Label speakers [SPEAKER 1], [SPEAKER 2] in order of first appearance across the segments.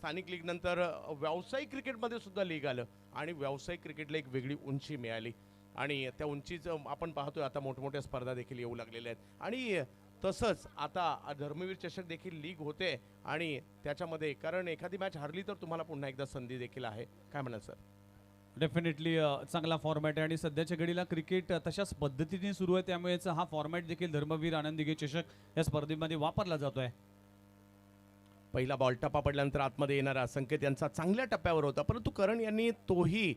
[SPEAKER 1] स्थानिक लीग नंतर व्यावसायिक क्रिकेटमध्ये सुद्धा लीग आलं आणि व्यावसायिक क्रिकेटला एक वेगळी उंची मिळाली आणि त्या उंचीचं आपण पाहतोय आता मोठमोठ्या स्पर्धा देखील येऊ लागलेल्या आहेत आणि तसंच आता धर्मवीर चषक देखील लीग होते आणि त्याच्यामध्ये कारण एखादी मॅच हरली तर तुम्हाला पुन्हा एकदा संधी देखील आहे. काय म्हणाल सर?
[SPEAKER 2] डेफिनेटली चांगला फॉर्मॅट आहे आणि सध्याच्या घडीला क्रिकेट तशाच पद्धतीने सुरू आहे, त्यामुळेच हा फॉर्मॅट देखील धर्मवीर आनंद दिघे चषक या स्पर्धेमध्ये वापरला जातोय.
[SPEAKER 1] पहिला बॉल टप्पा पडल्यानंतर आतमध्ये येणारा संकेत यांचा चांगल्या टप्प्यावर होता, परंतु करण यांनी तोही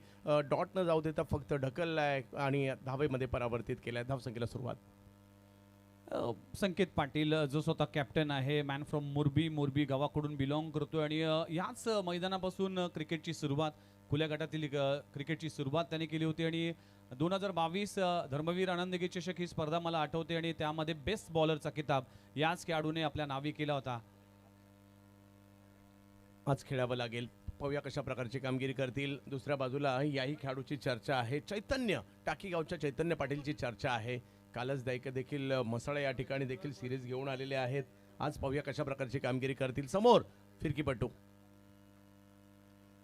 [SPEAKER 1] डॉट न जाऊ देता फक्त ढकललाय आणि धावेमध्ये परावर्तित केलाय. धावसंख्येला सुरुवात.
[SPEAKER 2] संकेत पाटील जो स्वतः कॅप्टन आहे, मॅन फ्रॉम मोरबी गावाकडून बिलॉंग करतोय आणि याच मैदानापासून क्रिकेटची सुरुवात, खुल्या गटातील क्रिकेटची सुरुवात त्याने केली होती आणि 2022 धर्मवीर आनंद दिघे चषक ही स्पर्धा मला आठवते आणि त्यामध्ये बेस्ट बॉलरचा किताब याच खेळाडूने आपल्या नावी केला होता.
[SPEAKER 1] आज खेळावं लागेल. पाहूया कशा प्रकारची कामगिरी करतील. दुसऱ्या बाजूला याही खेळाडूची चर्चा आहे. चैतन्य टाकीगावच्या चैतन्य पाटीलची चर्चा आहे. कालच दायक देखील मसाळा या ठिकाणी देखील सिरीज घेऊन आलेले आहेत. आज पाहूया कशा प्रकारची कामगिरी करतील. समोर फिरकीपटू,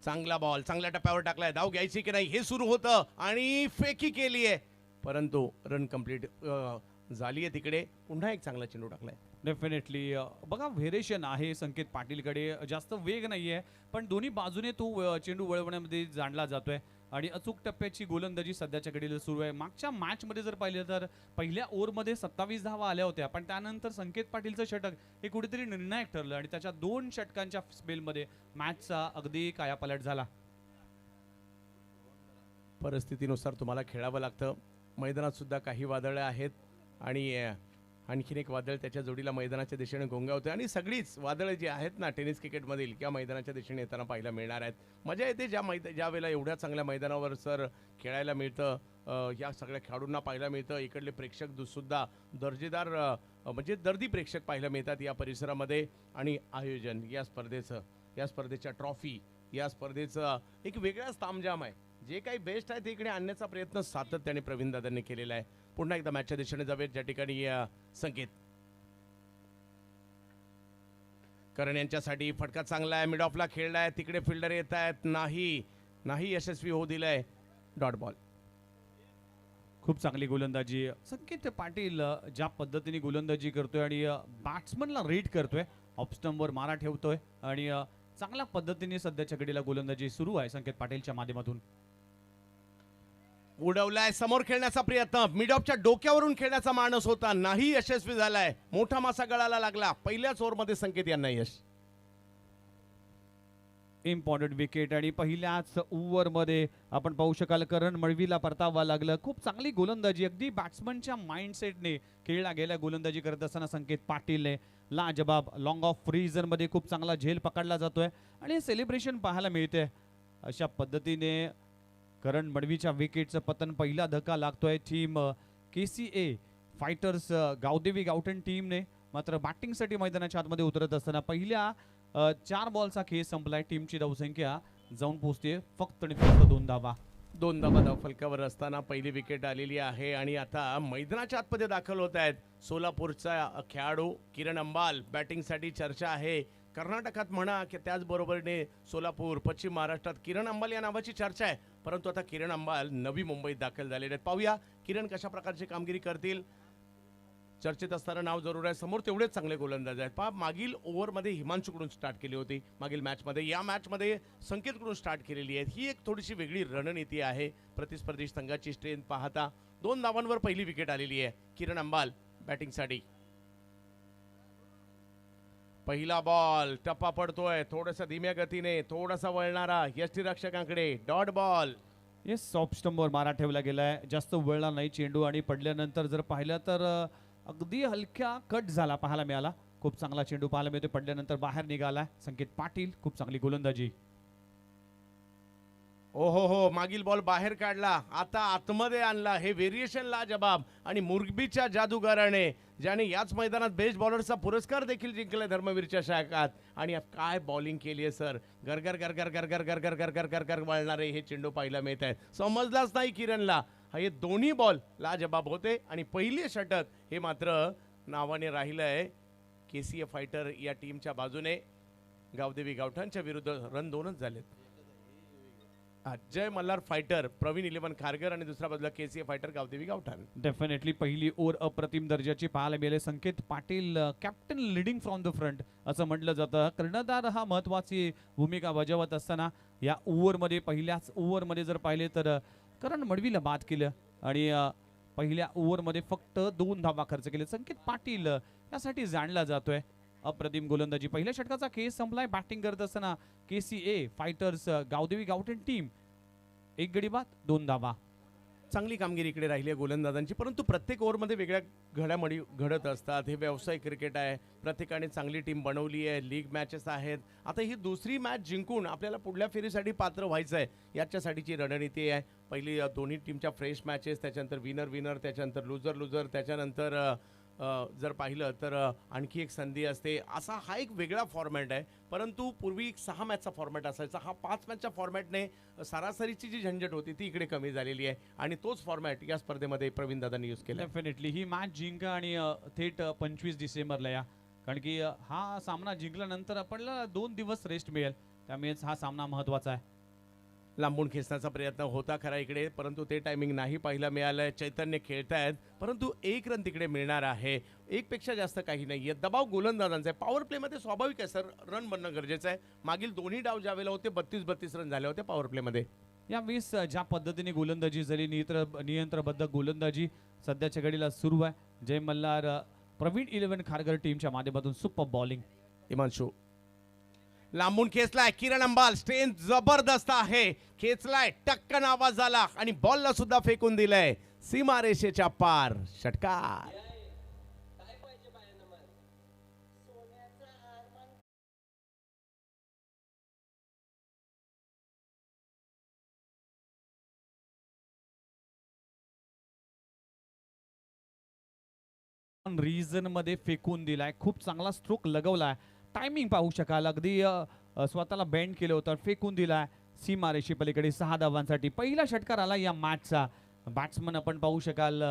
[SPEAKER 1] चांगला बॉल चांगल्या टप्प्यावर टाकलाय. धाव घ्यायची की नाही हे सुरू होतं आणि फेकी केली आहे, परंतु रन कंप्लीट झाली आहे. तिकडे पुन्हा एक चांगला चेंडू टाकलाय.
[SPEAKER 2] डेफिनेटली बघा व्हेरिएशन आहे संकेत पाटीलकडे, जास्त वेग नाहीये पण दोन्ही बाजूने तो चेंडू वळवण्यामध्ये जाणला जातोय आणि अचूक टप्प्याची गोलंदाजी सध्याच्या घडीला सुरू आहे. मागच्या मॅचमध्ये जर पाहिलं तर पहिल्या ओव्हरमध्ये 27 धावा आल्या होत्या, पण त्यानंतर संकेत पाटीलचं षटक हे कुठेतरी निर्णायक ठरलं आणि त्याच्या 2 षटकांच्या स्पेलमध्ये मॅचचा अगदी कायापालट झाला.
[SPEAKER 1] परिस्थितीनुसार तुम्हाला खेळावं लागतं. मैदानात सुद्धा काही वादळं आहेत आणि आणखीन एक वादळ त्याच्या जोडीला मैदानाच्या दिशेने घोंगावते आणि सगळीच वादळं जी आहेत ना टेनिस क्रिकेटमधील किंवा मैदानाच्या दिशेने येताना पाहायला मिळणार आहेत. मजा येते ज्या वेळेला एवढ्या चांगल्या मैदानावर सर खेळायला मिळतं, या सगळ्या खेळाडूंना पाहायला मिळतं. इकडले प्रेक्षक सुद्धा दर्जेदार म्हणजे दर्दी प्रेक्षक पाहायला मिळतात या परिसरामध्ये आणि आयोजन या स्पर्धेच्या ट्रॉफी या स्पर्धेचं एक वेगळाच तामझाम आहे. जे काही बेस्ट आहे ते इकडे आणण्याचा प्रयत्न सातत्याने प्रवीण दादांनी केलेला आहे. पुन्हा एकदा मॅचच्या दिशेने जावेत ज्या ठिकाणी संकेत करण यांच्यासाठी फटका चांगला आहे. मिड ऑफला खेळलाय, तिकडे फिल्डर येत आहेत, नाही यशस्वी होऊ दिलाय. Dot ball.
[SPEAKER 2] खूप चांगली गोलंदाजी संकेत पाटील ज्या पद्धतीने गोलंदाजी करतोय आणि बॅट्समनला रीड करतोय, ऑफ स्टंपवर मारा ठेवतोय आणि चांगल्या पद्धतीने सध्याच्या घडीला गोलंदाजी सुरू आहे संकेत पाटीलच्या माध्यमातून.
[SPEAKER 1] उडवलाय समोर खेळण्याचा प्रयत्न, मिड ऑफच्या डोक्यावरून खेळण्याचा मानस होता, नाही यशस्वी झालाय. मोठा मासा गळाला लागला. पहिल्याच ओव्हरमध्ये संकेत यांना यश.
[SPEAKER 2] इम्पॉर्टंट विकेट आणि पहिल्याच ओव्हरमध्ये आपण पाहू शकाल करण मळवीला परतावा लागलं. खूप चांगली गोलंदाजी, अगदी बॅट्समनच्या माइंडसेटने खेळला गेल्या गोलंदाजी करत असताना संकेत पाटीलने लाजबाब लॉंग ऑफ फ्रीजरमध्ये खूप चांगला झेल पकडला जातोय आणि सेलिब्रेशन पाहायला मिळते. अशा पद्धतीने करण मडवीच्या विकेटचं पतन, पहिला धक्का लागतोय team KCA fighters Gavdevi Gavthan टीमने. मात्र बॅटिंगसाठी मैदानाच्या आतमध्ये उतरत असताना पहिल्या 4 बॉलचा खेळ संपलाय. टीमची धावसंख्या जाऊन पोहोचते फक्त आणि फक्त 2 धावा.
[SPEAKER 1] 2 धावा धावफलकावर असताना पहिली विकेट आलेली आहे आणि आता मैदानाच्या आतमध्ये दाखल होत आहेत. सोलापूरचा खेळाडू किरण अंबाल बॅटिंगसाठी चर्चा आहे. कर्नाटकात म्हणा की त्याचबरोबरीने सोलापूर पश्चिम महाराष्ट्रात किरण अंबाल या नावाची चर्चा आहे, परंतु आता किरण अंबाल नवी मुंबईत दाखल झालेले आहेत. पाहूया किरण कशा प्रकारची कामगिरी करतील. चर्चेत असताना नाव जरूर आहे. समोर तेवढेच चांगले गोलंदाज आहेत. पहा मागील ओव्हरमध्ये हिमांशूकडून स्टार्ट केली होती मागील मॅचमध्ये, या मॅचमध्ये संकेतकडून स्टार्ट केलेली आहे. ही एक थोडीशी वेगळी रणनीती आहे प्रतिस्पर्धी संघाची स्ट्रेंथ पाहता. 2 धावांवर पहिली विकेट आलेली आहे किरण अंबाल बॅटिंगसाठी. पहिला बॉल टप्पा पडतोय, थोडासा धीम्या गतीने, थोडासा वळणारा यष्टीरक्षकांकडे. Dot ball.
[SPEAKER 2] येस, ऑफ स्टंपवर मारा ठेवला गेलाय, जास्त वळला नाही चेंडू आणि पडल्यानंतर जर पाहिलं तर अगदी हलक्या कट झाला पाहायला मिळाला. खूप चांगला चेंडू पाहायला मिळतो, पडल्यानंतर बाहेर निघाला संकेत पाटील. खूप चांगली गोलंदाजी.
[SPEAKER 1] हो मागील बॉल बाहेर काढला, आता आतमध्ये आणला. हे व्हेरिएशन लाजबाब आणि मुरबीच्या जादूगाराने ज्याने याच मैदानात बेस्ट बॉलरचा पुरस्कार देखील जिंकलाय धर्मवीरच्या शाखात. आणि काय बॉलिंग केली आहे सर. गरगर गरगर गरगर गरगर गरगर गरगर वळणारे हे चेंडू पाहायला मिळत आहेत. समजलाच नाही किरणला. हे दोन्ही बॉल लाजबाब होते आणि पहिले षटक हे मात्र नावाने राहिलंय KCA फायटर या टीमच्या बाजूने. गावदेवी गावठाणच्या विरुद्ध रन 2च झालेत. जय मल्हार फायटर प्रवीण 11 खारघर आणि दुसरा बाजूला केसीए फायटर गावदेवी गावठाण.
[SPEAKER 2] डेफिनेटली पहिली ओव्हर अप्रतिम दर्जाची पाहायला मिळाली. Sanket Patil captain leading from the front असं म्हटलं जातं. कर्णधार हा महत्वाची भूमिका बजावत असताना या ओव्हरमध्ये पहिल्याच ओव्हरमध्ये जर पाहिले तर करण मडवीला बाद केलं आणि पहिल्या ओव्हरमध्ये फक्त 2 धावा खर्च केले. संकेत पाटील यासाठी जाणला जातोय. अप्रतिम गोलंदाजी. पहिल्या षटकाचा खेळ संपलाय. बॅटिंग करत असताना KCA fighters Gavdevi Gavthan team 1 गडी बाद 2 धावा.
[SPEAKER 1] चांगली कामगिरी इकडे राहिली आहे गोलंदाजांची, परंतु प्रत्येक ओव्हरमध्ये वेगळ्या घडामोडी घडत असतात. हे व्यावसायिक क्रिकेट आहे. प्रत्येकाने चांगली टीम बनवली आहे. लीग मॅचेस आहेत. आता ही दुसरी मॅच जिंकून आपल्याला पुढल्या फेरीसाठी पात्र व्हायचं आहे. याच्यासाठीची रणनीती आहे. पहिली दोन्ही टीमच्या फ्रेश मॅचेस, त्याच्यानंतर विनर विनर, त्याच्यानंतर लुजर लुजर, त्याच्यानंतर जर पाहिलं तर आणखी एक संधी असते. असा हा एक वेगळा फॉर्मॅट आहे. परंतु पूर्वी 6 मॅचचा फॉर्मॅट असायचा. हा 5 मॅचच्या फॉर्मॅटने सरासरीची जी झंझट होती ती इकडे कमी झालेली आहे आणि तोच फॉर्मॅट या स्पर्धेमध्ये प्रवीण दादांनी यूज केला.
[SPEAKER 2] डेफिनेटली ही मॅच जिंका आणि थेट 25 डिसेंबरला या, कारण की हा सामना जिंकल्यानंतर आपल्याला 2 दिवस रेस्ट मिळेल. त्यामुळे हा सामना महत्वाचा आहे.
[SPEAKER 1] लांबून खेचण्याचा प्रयत्न होता खरा इकडे, परंतु ते टायमिंग नाही पाहायला मिळालंय. चैतन्य खेळतायत, परंतु 1 रन तिकडे मिळणार आहे. 1 पेक्षा जास्त काही नाहीये. दबाव गोलंदाजांचा आहे. पॉवर प्लेमध्ये स्वाभाविक आहे सर, रन बनणं गरजेचं आहे. मागील दोन्ही डाव ज्यावेळेला होते 32 रन झाले होते पॉवर प्लेमध्ये.
[SPEAKER 2] या 20 ज्या पद्धतीने गोलंदाजी झाली, नियंत्रबद्ध गोलंदाजी सध्याच्या घडीला सुरू आहे. जय मल्हार प्रवीण 11 खारघर टीमच्या माध्यमातून सुपर बॉलिंग.
[SPEAKER 1] हिमांशू लांबून खेचलाय. किरण अंबाल स्ट्रेंथ जबरदस्त आहे. खेचलाय, टक्कन आवाज आला आणि बॉलला सुद्धा फेकून दिलंय सीमारेषेच्या पार. षटकार.
[SPEAKER 2] रिझन मध्ये फेकून दिलाय. खूप चांगला स्ट्रोक लगवलाय. टायमिंग पाहू शकाल. अगदी स्वतःला बेंड केलं होतं, फेकून दिलाय सीमारेषे पलीकडे 6 धावांसाठी. पहिला षटकार आला या मॅचचा. बॅट्समन आपण पाहू शकाल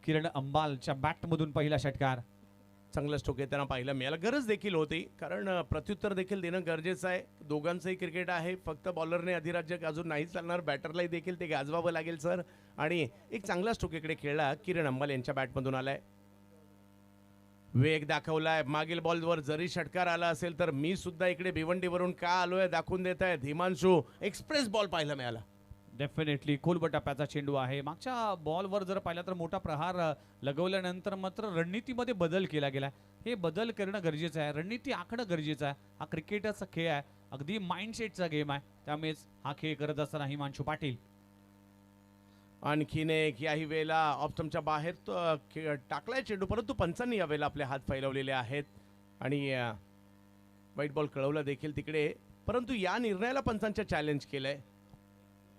[SPEAKER 2] किरण अंबालच्या बॅटमधून पहिला षटकार.
[SPEAKER 1] चांगला स्ट्रोक येताना पाहायला मिळाला. गरज देखील होती, कारण प्रत्युत्तर देखील देणं गरजेचं आहे. दोघांचंही क्रिकेट आहे. फक्त बॉलरने अधिराज्य गाजून नाही चालणार, बॅटरलाही देखील ते गाजवावं लागेल सर. आणि एक चांगला स्ट्रोक इकडे खेळला किरण अंबाल यांच्या बॅटमधून आलाय. वेग दाखवलाय. मागील बॉलवर जरी षटकार आला असेल तर मी सुद्धा इकडे भिवंडीवरून का आलोय दाखवून देत आहेत. हिमांशू एक्सप्रेस बॉल पाहायला मिळाला.
[SPEAKER 2] डेफिनेटली खोलबट टप्प्याचा चेंडू आहे. मागच्या बॉलवर जर पाहिला तर मोठा प्रहार लगवल्यानंतर मात्र रणनीतीमध्ये बदल केला गेला. हे बदल करणं गरजेचं आहे. रणनीती आखणं गरजेचं आहे. हा क्रिकेटचा खेळ आहे. अगदी माइंडसेटचा गेम आहे. त्यामुळेच हा खेळ करत असताना हिमांशू पाटील.
[SPEAKER 1] आणखीन एक याही वेळेला ऑप्शनच्या बाहेर टाकलाय चेंडू, परंतु पंचांनी यावेळेला आपले हात फैलवलेले आहेत आणि वाईट बॉल कळवला देखील तिकडे, परंतु या निर्णयाला पंचांच्या चॅलेंज केलंय.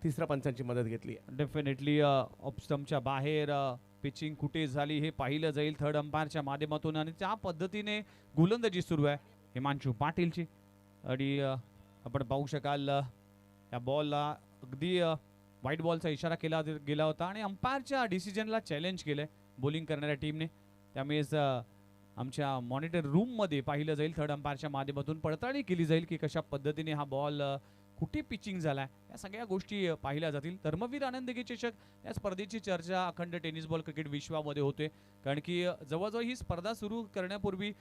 [SPEAKER 1] तिसऱ्या पंचांची मदत घेतली.
[SPEAKER 2] डेफिनेटली ऑप्शनच्या बाहेर पिचिंग कुठे झाली हे पाहिलं जाईल थर्ड अंपायरच्या माध्यमातून आणि त्या पद्धतीने गोलंदाजी सुरू आहे हिमांशू पाटीलची. आणि आपण पाहू शकाल या बॉलला अगदी व्हाईट बॉलचा इशारा केला गेला होता आणि अंपायरच्या डिसिजनला चॅलेंज केलंय बॉलिंग करणाऱ्या टीमने. त्यामुळेच आमच्या मॉनिटर रूममध्ये पाहिलं जाईल थर्ड अंपायरच्या माध्यमातून पडताळणी केली जाईल की कशा पद्धतीने हा बॉल कुठे पिचिंग झालाय. या सगळ्या गोष्टी पाहिल्या जातील. धर्मवीर आनंदगे चषक या स्पर्धेची चर्चा अखंड टेनिस बॉल क्रिकेट विश्वामध्ये होते, कारण की जवळजवळ ही स्पर्धा सुरू करण्यापूर्वी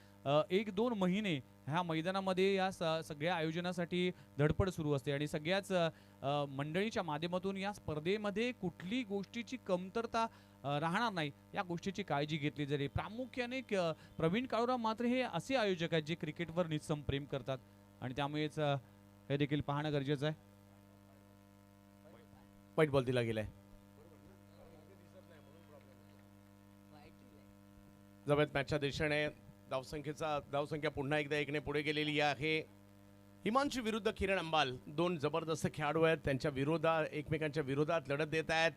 [SPEAKER 2] 1-2 महिने ह्या मैदानामध्ये या सगळ्या आयोजनासाठी धडपड सुरू असते आणि सगळ्याच मंडळीच्या माध्यमातून या स्पर्धेमध्ये कुठली गोष्टीची कमतरता राहणार नाही या गोष्टीची काळजी घेतली जाते. प्रामुख्याने प्रवीण काळुराम मात्र हे असे आयोजक आहेत जे क्रिकेटवर निस्सम प्रेम करतात आणि त्यामुळेच हे देखील पाहणं गरजेचं आहे.
[SPEAKER 1] वाईट बॉल दिला गेलाय. जवळ मॅचच्या दिशेने धावसंख्या पुन्हा एकदा 1ने पुढे गेलेली आहे. हिमांशू विरुद्ध किरण अंबाल 2 जबरदस्त खेळाडू आहेत. त्यांच्या विरोधात एकमेकांच्या विरोधात लढत देत आहेत.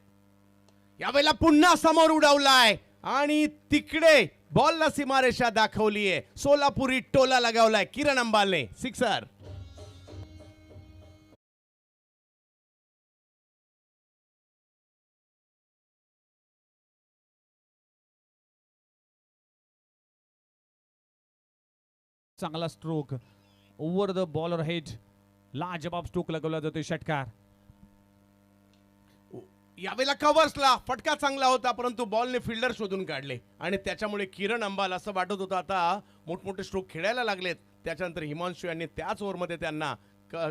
[SPEAKER 1] यावेळेला पुन्हा समोर उडवलाय आणि तिकडे बॉलला सीमारेषा दाखवलीये. सोलापुरी टोला लगावलाय किरण अंबालने. सिक्सर.
[SPEAKER 2] चांगला stroke over the bowler head लाजबाब स्ट्रोक लगवला जातोय षटकार.
[SPEAKER 1] यावेळेला कव्हर्सला फटका चांगला होता, परंतु बॉलने फिल्डर शोधून काढले आणि त्याच्यामुळे किरण अंबाल असं वाटत होतं आता मोठमोठे स्ट्रोक खेळायला लागलेत. त्याच्यानंतर हिमांशू यांनी त्याच ओव्हरमध्ये त्यांना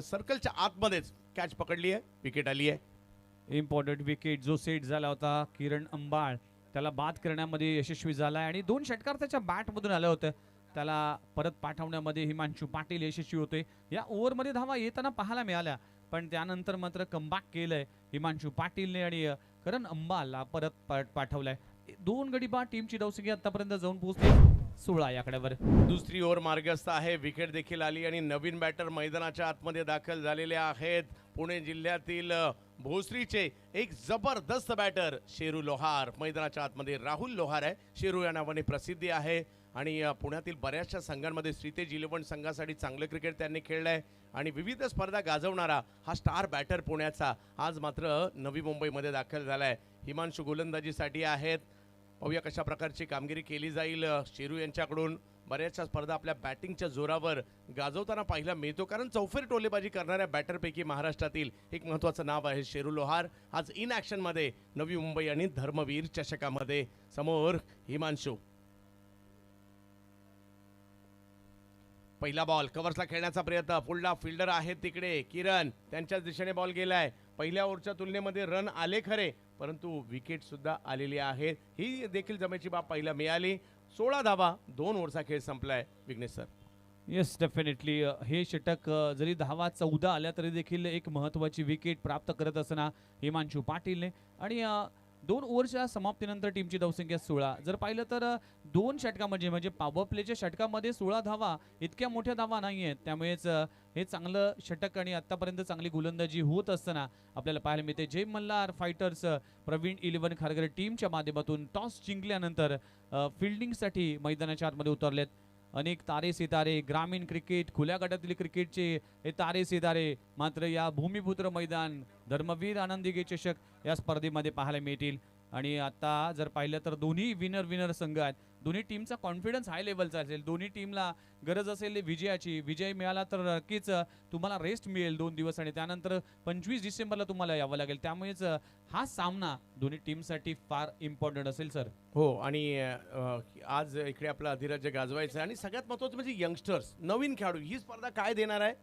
[SPEAKER 1] सर्कलच्या आतमध्येच कॅच पकडली आहे, विकेट आली आहे.
[SPEAKER 2] इम्पॉर्टंट विकेट जो सेट झाला होता किरण अंबाळ त्याला बाद करण्यामध्ये यशस्वी झाला आणि 2 षटकार त्याच्या बॅटमधून आलं होतं. त्याला परत पाठवण्यामध्ये हिमांशू पाटील यशस्वी होते. या ओव्हरमध्ये धावा येताना पाहायला मिळाल्या, पण त्यानंतर मात्र कमबॅक केलंय हिमांशू पाटीलने आणि करण अंबालला परत पाठवलंय. 2 गडी बाद टीमची धावसंख्या आतापर्यंत जाऊन पोहोचली 16 या आकड्यावर.
[SPEAKER 1] दुसरी ओव्हर मार्गस्थ आहे, विकेट देखील आली आणि नवीन बॅटर मैदानाच्या आतमध्ये दाखल झालेले आहेत. पुणे जिल्ह्यातील भोसरीचे एक जबरदस्त बॅटर शेरू लोहार मैदानाच्या आतमध्ये. राहुल लोहार आहे, शेरू या नावाने प्रसिद्धी आहे आणि पुण्यातील बऱ्याचशा संघांमध्ये श्रीतेज 11 संघासाठी चांगलं क्रिकेट त्यांनी खेळलंय आणि विविध स्पर्धा गाजवणारा हा स्टार बॅटर पुण्याचा आज मात्र नवी मुंबईमध्ये दाखल झालाय. हिमांशू गोलंदाजीसाठी आहेत. पाहूया कशा प्रकारची कामगिरी केली जाईल शेरू यांच्याकडून. बऱ्याचशा स्पर्धा आपल्या बॅटिंगच्या जोरावर गाजवताना पाहायला मिळतो, कारण चौफेर टोलेबाजी करणाऱ्या बॅटरपैकी महाराष्ट्रातील एक महत्त्वाचं नाव आहे शेरू लोहार. आज इन ॲक्शनमध्ये नवी मुंबई आणि धर्मवीर चषकामध्ये. समोर हिमांशू. पहिला बॉल कव्हर्सला खेळण्याचा प्रयत्न, पुढला फिल्डर आहेत तिकडे किरण, त्यांच्याच दिशेने बॉल गेलाय. पहिल्या ओव्हरच्या तुलनेमध्ये रन आले खरे, परंतु विकेट सुद्धा आलेली आहे. ही देखील जमेची बाब पाहायला मिळाली. 16 धावा, 2 ओव्हरचा खेळ संपलाय. विघ्नेश सर.
[SPEAKER 2] येस डेफिनेटली हे षटक जरी धावा 14 आल्या तरी देखील एक महत्त्वाची विकेट प्राप्त करत असताना हिमांशू पाटीलने आणि 2 ओव्हरच्या समाप्तीनंतर टीमची धावसंख्या 16. जर पाहिलं तर 2 षटकामध्ये म्हणजे पॉवर प्लेच्या षटकामध्ये 16 धावा इतक्या मोठ्या धावा नाही आहेत. त्यामुळेच हे चांगलं षटक आणि आतापर्यंत चांगली गोलंदाजी होत असताना आपल्याला पाहायला मिळते. जय मल्हार फायटर्स प्रवीण 11 खारघर टीमच्या माध्यमातून टॉस जिंकल्यानंतर फिल्डिंगसाठी मैदानाच्या आतमध्ये उतरलेत. अनेक तारे सितारे, ग्रामीण क्रिकेट, खुल्या गटातील क्रिकेटचे हे तारे सितारे मात्र या भूमिपुत्र मैदान धर्मवीर आनंदी चषक या स्पर्धेमध्ये पाहायला मिळतील. आणि आता जर पाहिलं तर दोन्ही विनर संघ आहेत. दोन्ही टीमचा कॉन्फिडन्स हाय लेवलचा असेल. दोन्ही टीमला गरज असेल विजयाची. विजय मिळाला तर नक्कीच तुम्हाला रेस्ट मिळेल 2 दिवस आणि त्यानंतर 25 डिसेंबरला तुम्हाला यावं लागेल. त्यामुळेच हा सामना दोन्ही टीमसाठी फार इम्पॉर्टंट असेल सर.
[SPEAKER 1] हो, आणि आज इकडे आपला धीरज गाजवायचं आहे आणि सगळ्यात महत्त्वाचं म्हणजे यंगस्टर्स, नवीन खेळाडू. ही स्पर्धा काय देणार आहे?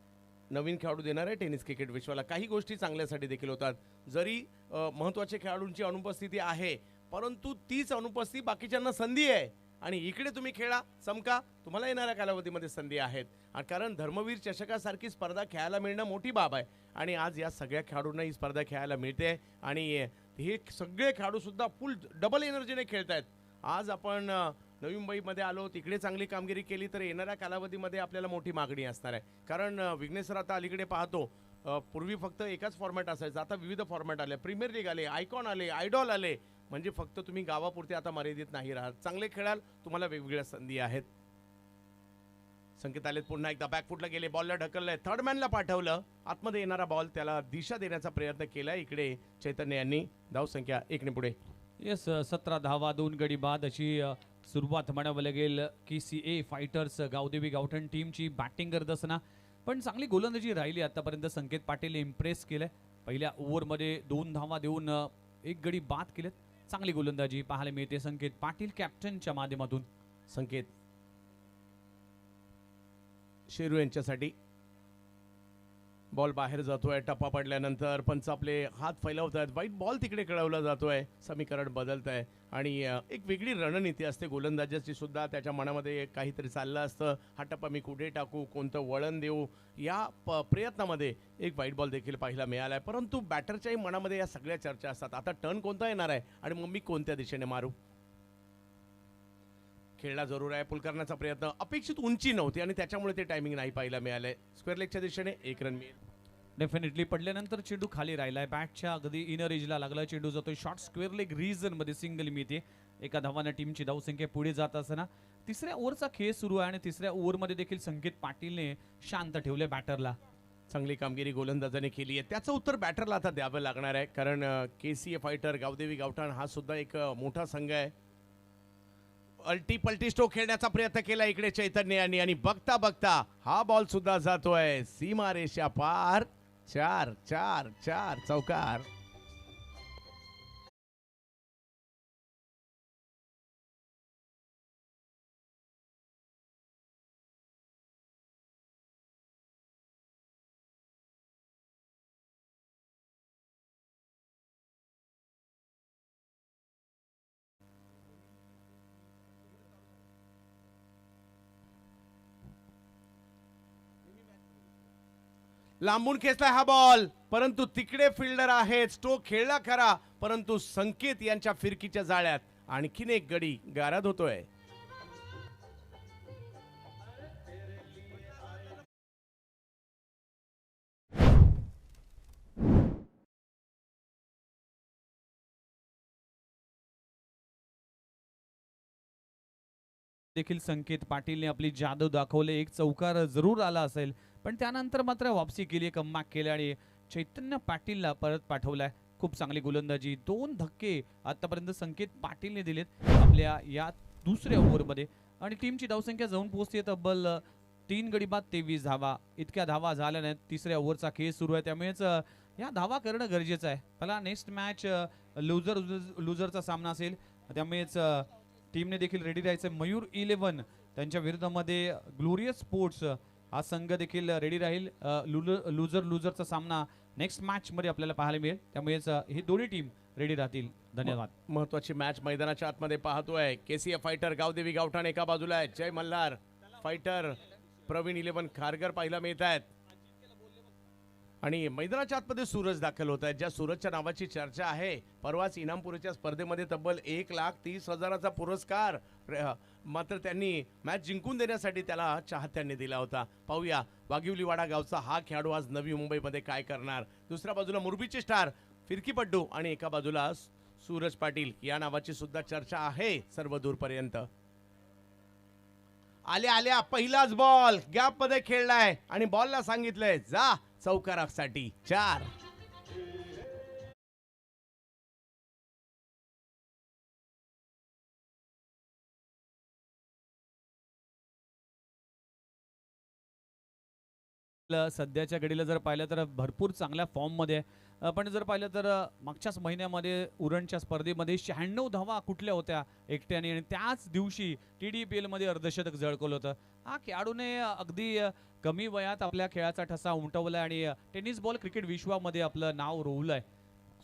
[SPEAKER 1] नवीन खेळाडू देणार आहे टेनिस क्रिकेट विश्वाला. काही गोष्टी चांगल्यासाठी देखील होतात. जरी महत्त्वाच्या खेळाडूंची अनुपस्थिती आहे, परंतु तीच अनुपस्थिती बाकीच्यांना संधी आहे आणि इकडे तुम्ही खेळा चमका, तुम्हाला येणाऱ्या कालावधीमध्ये संधी आहेत. कारण धर्मवीर चषकासारखी स्पर्धा खेळायला मिळणं मोठी बाब आहे आणि आज या सगळ्या खेळाडूंना ही स्पर्धा खेळायला मिळते आणि हे सगळे खेळाडू सुद्धा फुल डबल एनर्जीने खेळत आहेत. आज आपण नवी मुंबईमध्ये आलो, तिकडे चांगली कामगिरी केली तर येणाऱ्या कालावधीमध्ये आपल्याला मोठी मागणी असणार आहे. कारण विघ्नेश सर आता अलीकडे पाहतो, पूर्वी फक्त एकाच फॉर्मॅट असायचं, आता विविध फॉर्मॅट आले. प्रीमियर लीग आले, आयकॉन आले, आयडॉल आले. म्हणजे फक्त तुम्ही गावापुरते आता मर्यादित नाही राहत. चांगले खेळाल, तुम्हाला वेगवेगळ्या संधी आहेत. संकेत आलेत पुन्हा एकदा. बॅकफुटला गेले, बॉलला ढकललंय, थर्ड मॅनला पाठवलं. आतमध्ये येणारा बॉल त्याला दिशा देण्याचा प्रयत्न केलाय इकडे चैतन्य यांनी. धावसंख्या 1 ने पुढे.
[SPEAKER 2] येस 17 धावा 2 गडी बाद अशी सुरुवात म्हणावं लागेल की CA फायटर्स गावदेवी गावठण टीमची बॅटिंग करत असताना. पण चांगली गोलंदाजी राहिली आतापर्यंत. संकेत पाटील इम्प्रेस केलंय. पहिल्या ओव्हरमध्ये 2 धावा देऊन 1 गडी बाद केलेत. चांगली गोलंदाजी पाहायला मिळते संकेत पाटील कॅप्टनच्या माध्यमातून.
[SPEAKER 1] संकेत शेरू यांच्यासाठी बॉल बाहेर जातोय. टप्पा पडल्यानंतर पंच आपले हात फैलावत आहेत. वाईट बॉल तिकडे खेळवला जातोय. समीकरण बदलत आहे आणि एक वेगळी रणनीती असते गोलंदाजाची सुद्धा. त्याच्या मनामध्ये काहीतरी चाललं असतं. हा टप्पा मी कुठे टाकू, कोणतं वळण देऊ, या प्रयत्नामध्ये एक वाईट बॉल देखील पाहायला मिळाला आहे. परंतु बॅटरच्याही मनामध्ये या सगळ्या चर्चा असतात. आता टर्न कोणता येणार आहे आणि मग मी कोणत्या दिशेने मारू. खेळला जरूर आहे. पुल करण्याचा प्रयत्न, अपेक्षित उंची नव्हती आणि त्याच्यामुळे ते टायमिंग नाही पाहायला मिळालंय. स्क्वेअर लेगच्या दिशेने 1 रन मिळेल.
[SPEAKER 2] डेफिनेटली पडल्यानंतर चेंडू खाली राहिलाय. बॅटच्या अगदी इनर एजला लागला. चेंडू जातोय शॉर्ट स्क्वेअर लेग रिजन मध्ये. सिंगल मिळते. 1 धावानं टीमची धावसंख्या पुढे जात असताना 3ऱ्या ओव्हरचा खेळ सुरू आहे आणि 3ऱ्या ओव्हरमध्ये देखील संकेत पाटीलने शांत ठेवले बॅटरला.
[SPEAKER 1] चांगली कामगिरी गोलंदाजाने केली आहे. त्याचं उत्तर बॅटरला आता द्यावं लागणार आहे. कारण KCA फायटर गावदेवी गावठाण हा सुद्धा एक मोठा संघ आहे. अल्टी पलटी स्ट्रोक खेळण्याचा प्रयत्न केला इकडे चैतन्य यांनी आणि बघता बघता हा बॉल सुद्धा जातोय सीमारेषा पार. 4-4-4 चौकार. लांबून खेचलाय हा बॉल, परंतु तिकडे फिल्डर आहेत. स्ट्रोक खेळला खरा, परंतु संकेत यांच्या फिरकीच्या जाळ्यात आणखीन एक गडी गारद होतोय.
[SPEAKER 2] देखील संकेत पाटीलने आपली जादू दाखवले. एक चौकार जरूर आला असेल, पण त्यानंतर मात्र वापसी केली, कमबॅक केले आणि चैतन्य पाटीलला परत पाठवलाय. खूप चांगली गोलंदाजी. 2 धक्के आतापर्यंत संकेत पाटीलने दिलेत आपल्या या दुसऱ्या ओव्हरमध्ये आणि टीमची धावसंख्या जाऊन पोहोचते तब्बल 3 गडी बाद 23 धावा. इतक्या धावा झाल्या नाहीत. तिसऱ्या ओव्हरचा खेळ सुरू आहे, त्यामुळेच या धावा करणं गरजेचं आहे. मला नेक्स्ट मॅच लुझरचा सामना असेल, त्यामुळेच टीमने देखील रेडी राहायचं. मयूर 11 त्यांच्या विरुद्धमध्ये ग्लोरियस स्पोर्ट्स हा संघ देखील रेडी राहील. लुझरचा सामना नेक्स्ट मॅच मध्ये आपल्याला पाहायला मिळेल, त्यामुळेच ही दोन्ही टीम रेडी राहतील. धन्यवाद.
[SPEAKER 1] महत्वाची मॅच मैदानाच्या आतमध्ये पाहतोय. केसीएफ फायटर गावदेवी गावठाण एका बाजूला आहे. जय मल्हार फायटर प्रवीण 11 खारगर पाहायला मिळत आहेत आणि मैदानाच्या आतमध्ये सूरज दाखल होत आहेत. ज्या सूरजच्या नावाची चर्चा आहे, परवाच इनामपुरीच्या स्पर्धेमध्ये तब्बल 1,30,000चा पुरस्कार मात्र त्यांनी मॅच जिंकून देण्यासाठी त्याला चाहत्यांनी दिला होता. पाहूया वाघिवलीवाडा गावचा हा खेळाडू आज नवी मुंबईमध्ये काय करणार. दुसऱ्या बाजूला मुरबीचे स्टार फिरकीपट्टू आणि एका बाजूला सूरज पाटील या नावाची सुद्धा चर्चा आहे सर्व दूरपर्यंत. आल्या आल्या पहिलाच बॉल गॅप मध्ये खेळलाय आणि बॉलला सांगितलंय जा चौकारासाठी. 4.
[SPEAKER 2] सध्याच्या घडीला जर पाहिलं तर भरपूर चांगल्या फॉर्म मध्ये आहे. पण जर पाहिलं तर मागच्याच महिन्यामध्ये उरणच्या स्पर्धेमध्ये 96 धावा कुठल्या होत्या एकट्याने आणि त्याच दिवशी TDPL मध्ये अर्धशतक झळकवलं होतं. हा खेळाडूने अगदी कमी वयात आपल्या खेळाचा ठसा उमटवलाय आणि टेनिस बॉल क्रिकेट विश्वामध्ये आपलं नाव रोवलंय.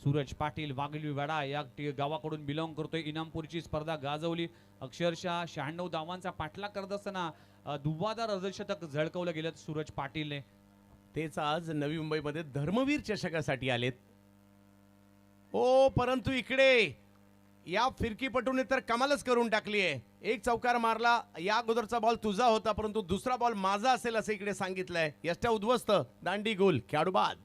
[SPEAKER 2] सूरज पाटील वाघिवलीवाडा या गावाकडून बिलॉंग करतोय. इनामपूरची स्पर्धा गाजवली. अक्षरशः 96 धावांचा पाठलाग करत असताना दुव्वादार अर्धशतक झळकवलं गेलं सूरज पाटीलने.
[SPEAKER 1] तेच आज नवी मुंबईमध्ये धर्मवीर चषकासाठी आलेत. ओ परंतु इकडे या फिरकीपटूने तर कमालच करून टाकली आहे. एक चौकार मारला. या अगोदरचा बॉल तुझा होता, परंतु दुसरा बॉल माझा असेल असं इकडे सांगितलंय. यष्ट्या उद्ध्वस्त दांडी गोल खेळाडू बाद.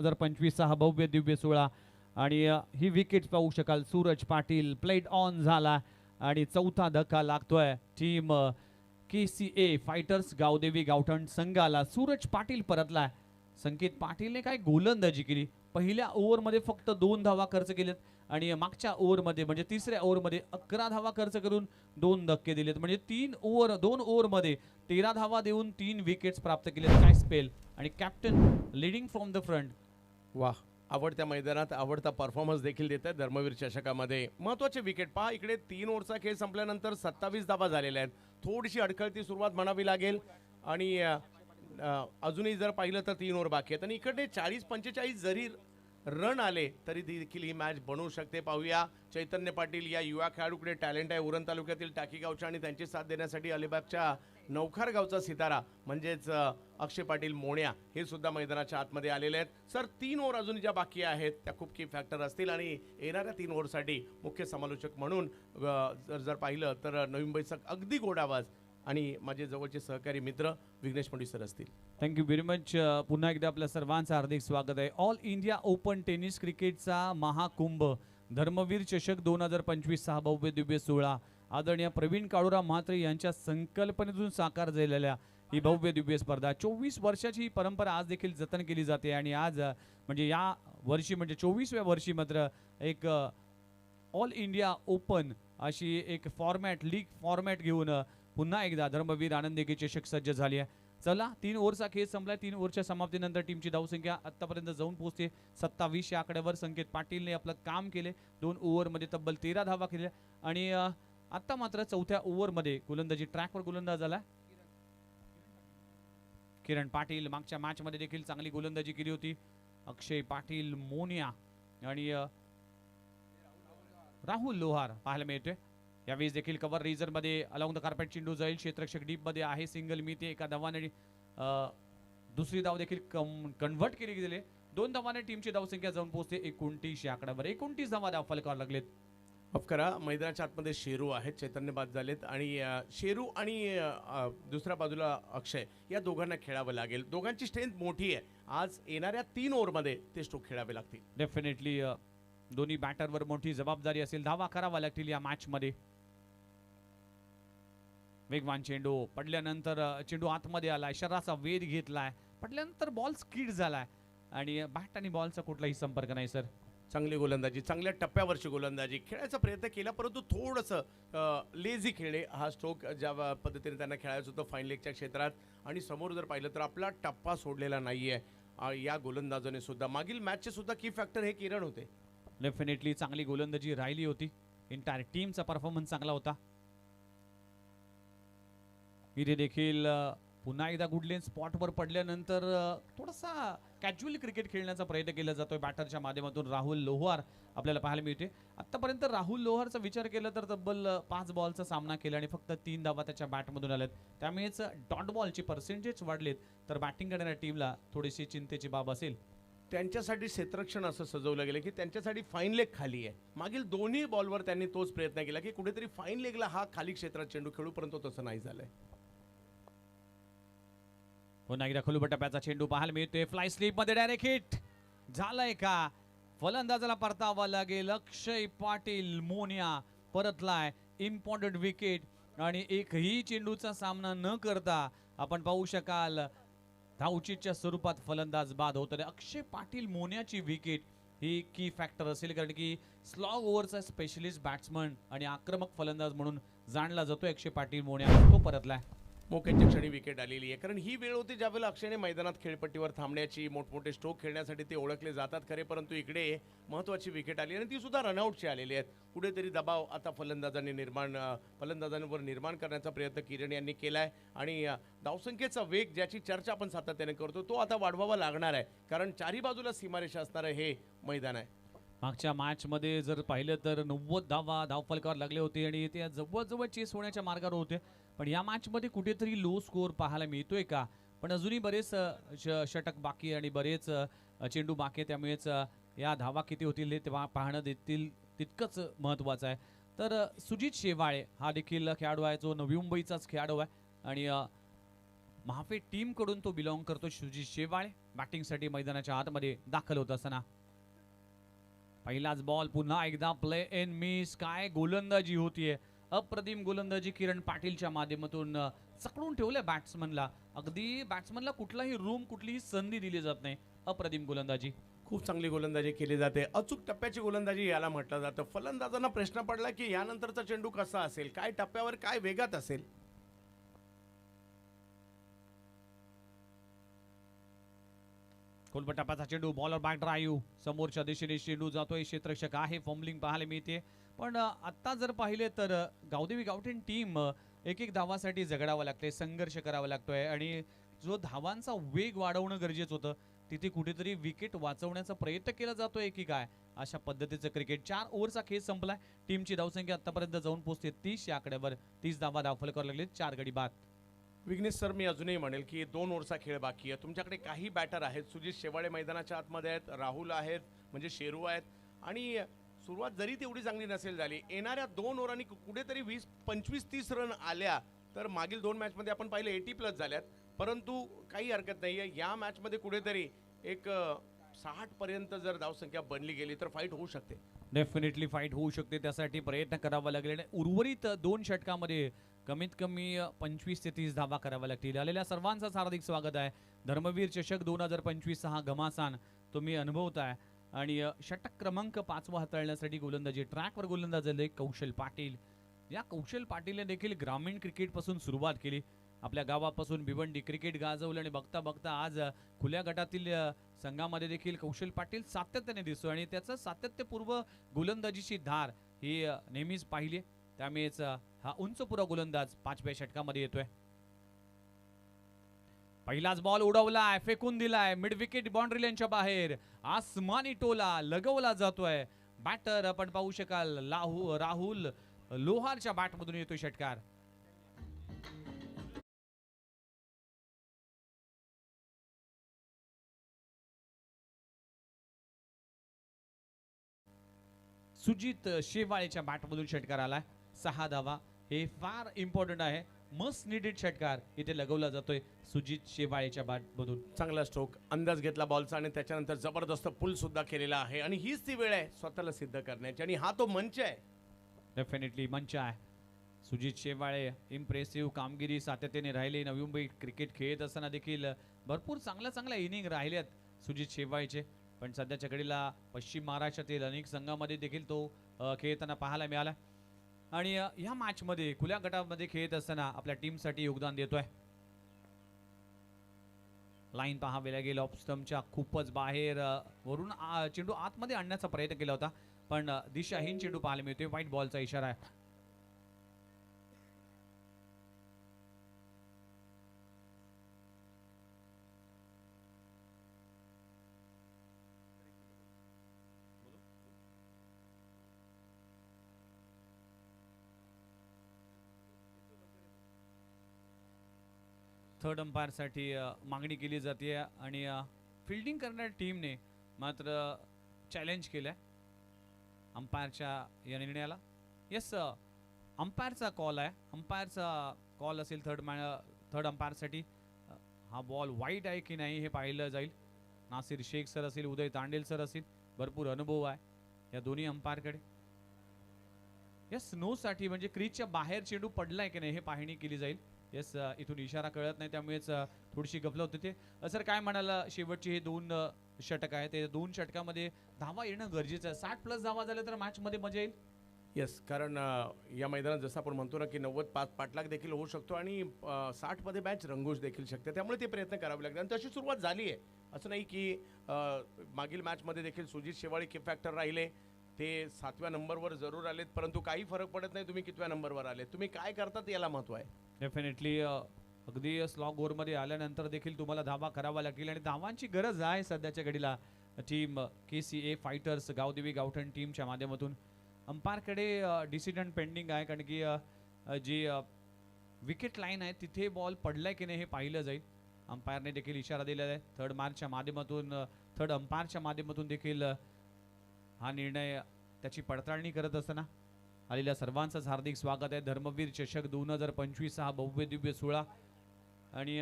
[SPEAKER 2] हजार 25 हा भव्य दिव्य सोहळा आणि ही विकेट पाहू शकाल. सूरज पाटील प्लेट ऑन झाला आणि चौथा धक्का लागतोय team KCA fighters Gavdevi Gavthan संघाला. सूरज पाटील परतलाय. संकेत पाटीलने काय गोलंदाजी केली. पहिल्या ओव्हरमध्ये फक्त 2 धावा खर्च केलेत आणि मागच्या ओव्हरमध्ये म्हणजे तिसऱ्या ओव्हरमध्ये 11 धावा खर्च करून 2 धक्के दिलेत. म्हणजे 2 ओव्हरमध्ये 13 धावा देऊन 3 विकेट्स प्राप्त केलेत. काय स्पेल आणि captain leading from the front.
[SPEAKER 1] वाह, आवडत्या मैदानात आवडता परफॉर्मन्स देखील देत आहेत धर्मवीर चषकामध्ये. महत्वाचे विकेट पहा. इकडे 3 ओव्हरचा खेळ संपल्यानंतर 27 धावा झालेल्या आहेत. थोडीशी अडखळती सुरुवात म्हणावी लागेल आणि अजूनही जर पाहिलं तर 3 ओव्हर बाकी आहेत आणि इकडे 40-45 जरी रन आले तरी देखील ही मॅच बनवू शकते. पाहूया चैतन्य पाटील या युवा खेळाडूकडे टॅलेंट आहे. उरण तालुक्यातील टाकी गावच्या आणि त्यांची साथ देण्यासाठी अलिबागच्या नौखार गावचा सितारा म्हणजेच अक्षय पाटील मोण्या हे सुद्धा मैदानाच्या आतमध्ये आलेले आहेत. सर 3 ओव्हर अजून ज्या बाकी आहेत त्या खूप की फॅक्टर असतील आणि येणाऱ्या 3 ओव्हरसाठी मुख्य समालोचक म्हणून जर पाहिलं तर नवी मुंबईचा अगदी गोड आवाज आणि माझे जवळचे सहकारी मित्र विघ्नेश पंडित सर असतील.
[SPEAKER 2] Thank you very much. पुन्हा एकदा आपल्या सर्वांचं हार्दिक स्वागत आहे. ऑल इंडिया ओपन टेनिस क्रिकेटचा महाकुंभ धर्मवीर चषक 2025 हा भव्य दिव्य सोहळा आदरणीय प्रवीण काळूराम म्हात्रे यांच्या संकल्पनेतून साकार झालेल्या ही भव्य दिव्य स्पर्धा 24 वर्षाची ही परंपरा आज देखील जतन केली जाते आणि आज म्हणजे या वर्षी म्हणजे 24व्या वर्षी मात्र एक ऑल इंडिया ओपन अशी एक फॉर्मॅट लीग फॉर्मॅट घेऊन पुन्हा एकदा धर्मवीर आनंदी चषक सज्ज झाली आहे. चला 3 ओव्हरचा खेळ संपलाय. 3 ओव्हरच्या समाप्तीनंतर टीमची धावसंख्या आतापर्यंत जाऊन पोहोचते 27 या आकड्यावर. संकेत पाटीलने आपलं काम केले. 2 ओव्हरमध्ये तब्बल 13 धावा केल्या आणि आता मात्र 4थ्या ओव्हरमध्ये गोलंदाजी ट्रॅकवर गोलंदाज झाला किरण पाटील. मागच्या मॅच मध्ये देखील चांगली गोलंदाजी केली होती. अक्षय पाटील, मोनिया आणि राहुल लोहार पाहायला मिळतोय. यावेळी देखील कव्हर रिजन मध्ये अलॉंग द कार्पेट चेंडू जाईल. क्षेत्ररक्षक डीप मध्ये आहे. सिंगल मिळते एका धावाने. दुसरी धाव देखील कन्व्हर्ट केली गेली. 2 धावाने टीमची धावसंख्या जाऊन पोहोचते 29 या आकड्यावर. 29 धावा धाव फलकावर लागलेत.
[SPEAKER 1] माफ करा, मैदानाच्या आतमध्ये शेरू आहेत, चैतन्य बाद झालेत आणि शेरू आणि दुसऱ्या बाजूला अक्षय या दोघांना खेळावं लागेल. दोघांची स्ट्रेंथ मोठी आहे. आज येणाऱ्या 3 ओव्हरमध्ये ते स्ट्रोक खेळावे लागतील.
[SPEAKER 2] डेफिनेटली दोन्ही बॅटरवर मोठी जबाबदारी असेल. धावा करावा लागतील या मॅच मध्ये. वेगवान चेंडू पडल्यानंतर चेंडू आतमध्ये आलाय. शरीराचा वेध घेतलाय. पडल्यानंतर बॉल स्किड झालाय आणि बॅट आणि बॉलचा कुठलाही संपर्क नाही सर.
[SPEAKER 1] चांगली गोलंदाजी, चांगल्या टप्प्यावरची गोलंदाजी खेळायचा प्रयत्न केला, परंतु थोडंसं लेझी खेळले. हा स्ट्रोक ज्या पद्धतीने त्यांना खेळायचं होतं फाईन लेगच्या क्षेत्रात आणि समोर जर पाहिलं तर आपला टप्पा सोडलेला नाहीये या गोलंदाजाने सुद्धा. मागील मॅचचे सुद्धा की फॅक्टर हे किरण होते.
[SPEAKER 2] डेफिनेटली चांगली गोलंदाजी राहिली होती. इंटायर टीमचा परफॉर्मन्स चांगला होता. इथे देखील पुन्हा एकदा गुडलेन स्पॉटवर पडल्यानंतर थोडासा कॅज्युअल क्रिकेट खेळण्याचा प्रयत्न केला जातोय बॅटरच्या माध्यमातून. राहुल लोहार आपल्याला पाहायला मिळते. आतापर्यंत राहुल लोहारचा विचार केला तर तब्बल 5 बॉलचा सामना केला आणि फक्त 3 धावा त्याच्या बॅटमधून आल्यात. त्यामुळेच डॉट बॉलची पर्सेंटेज वाढलेत तर बॅटिंग करणाऱ्या टीमला थोडीशी चिंतेची बाब असेल.
[SPEAKER 1] त्यांच्यासाठी क्षेत्ररक्षण असं सजवलं गेलं की त्यांच्यासाठी फाईन लेग खाली आहे. मागील दोन्ही बॉलवर त्यांनी तोच प्रयत्न केला की कुठेतरी फाईन लेगला हा खाली क्षेत्रात चेंडू खेळू, परंतु तसं नाही झालंय.
[SPEAKER 2] पुन्हा एकदा खोलू टप्प्याचा चेंडू पाहायला मिळतोय. फ्लाय स्लीप मध्ये डायरेक्ट हिट झालाय का? फलंदाजाला परतावा लागेल. अक्षय पाटील मोनिया परतलाय. इम्पॉर्टंट विकेट आणि एकही चेंडूचा सामना न करता आपण पाहू शकाल धावचीच्या स्वरूपात फलंदाज बाद होत आहे. अक्षय पाटील मोन्याची विकेट ही की फॅक्टर असेल कारण की स्लॉग ओव्हरचा स्पेशलिस्ट बॅट्समन आणि आक्रमक फलंदाज म्हणून जाणला जातोय अक्षय पाटील मोन्या. तो परतलाय.
[SPEAKER 1] मोक्याच्या क्षणी विकेट आलेली आहे कारण ही वेळ होती ज्यावेळेला अक्षयने मैदानात खेळपट्टीवर थांबण्याची. मोठमोठे स्ट्रोक खेळण्यासाठी ते ओळखले जातात खरे, परंतु इकडे महत्त्वाची विकेट आली आणि ती सुद्धा रनआउटची आलेली आहेत. कुठेतरी दबाव आता फलंदाजांवर निर्माण करण्याचा प्रयत्न किरण यांनी केलाय आणि धावसंख्येचा वेग ज्याची चर्चा आपण सातत्याने करतो तो आता वाढवावा लागणार आहे कारण चारी बाजूला सीमारेषा असणारं हे मैदान आहे.
[SPEAKER 2] मागच्या मॅच मध्ये जर पाहिलं तर 90 धावा धावफलकावर लागले होते आणि ते जवळजवळ चेस होण्याच्या मार्गावर होते. पण या मॅच मध्ये कुठेतरी लो स्कोअर पाहायला मिळतोय का? पण अजूनही बरेच षटक बाकी आणि बरेच चेंडू बाकी, त्यामुळेच या धावा किती होतील हे पाहणं देतील तितकंच महत्त्वाचं आहे. तर सुजित शेवाळे हा देखील खेळाडू आहे जो नवी मुंबईचाच खेळाडू आहे आणि महाफे टीम कडून तो बिलॉंग करतो. सुजित शेवाळे बॅटिंगसाठी मैदानाच्या आतमध्ये दाखल होत असताना पहिलाच बॉल पुन्हा एकदा प्ले इन मिस. काय गोलंदाजी होतीये, अप्रतिम गोलंदाजी किरण पाटीलच्या माध्यमातून चकडून ठेवलं बॅट्समनला. अगदी बॅट्समनला कुठलाही रूम कुठलीही संधी दिली जात नाही. अप्रतिम गोलंदाजी,
[SPEAKER 1] खूप चांगली गोलंदाजी केली जाते. अचूक टप्प्याची गोलंदाजी याला म्हटलं जातं. फलंदाजांना प्रश्न पडला की यानंतरचा चेंडू कसा असेल, काय टप्प्यावर काय वेगात असेल.
[SPEAKER 2] कोलपटापाचा चेंडू बॉलर बॅक ड्राईव्ह समोरच्या दिशेने चेंडू जातोय. क्षेत्ररक्षक आहे. फॉम्बलिंग पाहायला मिळते. पण आता जर पाहिले तर गावदेवी गावठीण टीम एक धावासाठी झगडावं लागते, संघर्ष करावा लागतोय आणि जो धावांचा वेग वाढवणं गरजेचं होतं तिथे कुठेतरी विकेट वाचवण्याचा प्रयत्न केला जातोय की काय, अशा पद्धतीचं क्रिकेट. 4 ओव्हरचा खेळ संपलाय. टीमची धावसंख्या आतापर्यंत जाऊन पोहोचते 30 या आकड्यावर. 30 धावा धावफलकावर लागले. 4 गडी बाद.
[SPEAKER 1] विघ्नेश सर, मी अजूनही म्हणेल की 2 ओव्हरचा खेळ बाकी आहे. तुमच्याकडे काही बॅटर आहेत. सुजित शेवाळे मैदानाच्या आतमध्ये आहेत, राहुल आहेत, म्हणजे शेरू आहेत आणि सुरुवात जरी तेवढी चांगली नसेल झाली, येणाऱ्या 2 ओव्हरांनी कुठेतरी 20, 25, 30 रन आल्या तर मागील 2 मॅचमध्ये आपण पाहिलं 80+ झाल्यात, परंतु काही हरकत नाहीये. या मॅचमध्ये कुठेतरी एक 60 पर्यंत जर धावसंख्या बनली गेली तर फाईट होऊ शकते.
[SPEAKER 2] डेफिनेटली फाईट होऊ शकते, त्यासाठी प्रयत्न करावा लागेल. आणि उर्वरित 2 षटकामध्ये कमीत कमी 25 ते 30 धावा कराव्या लागतील. आलेल्या सर्वांचंच हार्दिक स्वागत आहे. धर्मवीर चषक 2025 हा घमासान तुम्ही अनुभवताय. आणि षटक क्रमांक 5 हाताळण्यासाठी गोलंदाजी ट्रॅकवर गोलंदाज झाले कौशल पाटील. या कौशल पाटीलने देखील ग्रामीण क्रिकेटपासून सुरुवात केली. आपल्या गावापासून भिवंडी क्रिकेट गाजवलं आणि बघता बघता आज खुल्या गटातील संघामध्ये देखील कौशल पाटील सातत्याने दिसतो आणि त्याचं सातत्यपूर्व गोलंदाजीची धार ही नेहमीच पाहिली. त्यामुळेच हा उंचपुरा गोलंदाज 5व्या षटकामध्ये येतोय. पहिलाच बॉल उडवलाय, फेकून दिलाय मिड विकेट बाउंड्री लाईनच्या बाहेर. आसमानी टोला लगवला जातोय. बॅटर आपण पाहू शकाल राहुल लोहारच्या बॅटमधून येतोय षटकार. सुजित शेवाळेच्या बॅटमधून षटकार आलाय. 6 धावा, हे फार इम्पॉर्टंट आहे. मस्ट निडेड षटकार इथे लगवला जातोय सुजित शेवाळेच्या बॅटमधून.
[SPEAKER 1] चांगला स्ट्रोक, अंदाज घेतला बॉलचा आणि त्याच्यानंतर जबरदस्त पुल सुद्धा केलेला आहे. आणि हीच ती वेळ आहे स्वतःला सिद्ध करण्याची आणि हा तो मंच आहे.
[SPEAKER 2] डेफिनेटली मंच आहे. सुजित शेवाळे इम्प्रेसिव्ह कामगिरी सातत्याने राहिले. नवी मुंबई क्रिकेट खेळत असताना देखील भरपूर चांगल्या इनिंग राहिल्यात सुजित शेवाळेचे. पण सध्याच्या घडीला पश्चिम महाराष्ट्रातील अनेक संघामध्ये देखील तो खेळताना पाहायला मिळाला. आणि ह्या मॅचमध्ये खुल्या गटामध्ये खेळत असताना आपल्या टीमसाठी योगदान देतोय. लाईन पाहावी लागेल. ऑफ स्टंपच्या खूपच बाहेर वरून चेंडू आतमध्ये आणण्याचा प्रयत्न केला होता, पण दिशाहीन चेंडू पाहायला मिळतोय. व्हाईट बॉलचा इशारा आहे. थर्ड अंपायरसाठी मागणी केली जाते आणि फिल्डिंग करणाऱ्या टीमने मात्र चॅलेंज केलंय अंपायरच्या या निर्णयाला. येस, अंपायरचा कॉल आहे. अंपायरचा कॉल असेल थर्ड अंपायरसाठी. हा बॉल वाईट आहे की नाही हे पाहिलं जाईल. नासिर शेख सर असेल, उदय तांडेल सर असेल, भरपूर अनुभव आहे या दोन्ही अंपायरकडे. येस, नो साठी म्हणजे क्रीजच्या बाहेर चेंडू पडलाय की नाही हे पाहणी केली जाईल. येस, इथून इशारा कळत नाही त्यामुळेच थोडीशी गफलत होते. सर काय म्हणाला, शेवटचे हे 2 षटक आहे, ते 2 षटकामध्ये धावा येणं गरजेचं आहे. 60+ धावा झाल्या तर मॅचमध्ये मजा येईल.
[SPEAKER 1] येस, कारण या मैदानात जसं आपण म्हणतो ना की 90 पाठलाग देखील होऊ शकतो आणि 60मध्ये मॅच रंगूच देखील शकते. त्यामुळे ते प्रयत्न करावे लागतात आणि तशी सुरुवात झाली आहे. असं नाही की मागील मॅचमध्ये देखील सुजित शेवाळे की फॅक्टर राहिले, ते 7व्या नंबरवर जरूर आलेत, परंतु काही फरक पडत नाही तुम्ही कितव्या नंबरवर आले, तुम्ही काय करतात याला महत्त्व आहे.
[SPEAKER 2] डेफिनेटली अगदी स्लॉग ओव्हरमध्ये आल्यानंतर देखील तुम्हाला धावा करावा लागतील आणि धावांची गरज आहे सध्याच्या घडीला team KCA fighters Gavdevi Gavthan टीमच्या माध्यमातून. अंपायरकडे डिसिजन पेंडिंग आहे, कारण की जी विकेट लाईन आहे तिथे बॉल पडलाय की नाही हे पाहिलं जाईल. अंपायरने देखील इशारा दिलेला आहे. थर्ड अंपायरच्या माध्यमातून देखील हा निर्णय त्याची पडताळणी करत असताना आलेल्या सर्वांचंच हार्दिक स्वागत आहे. धर्मवीर चषक 2025 हा भव्य दिव्य सोहळा आणि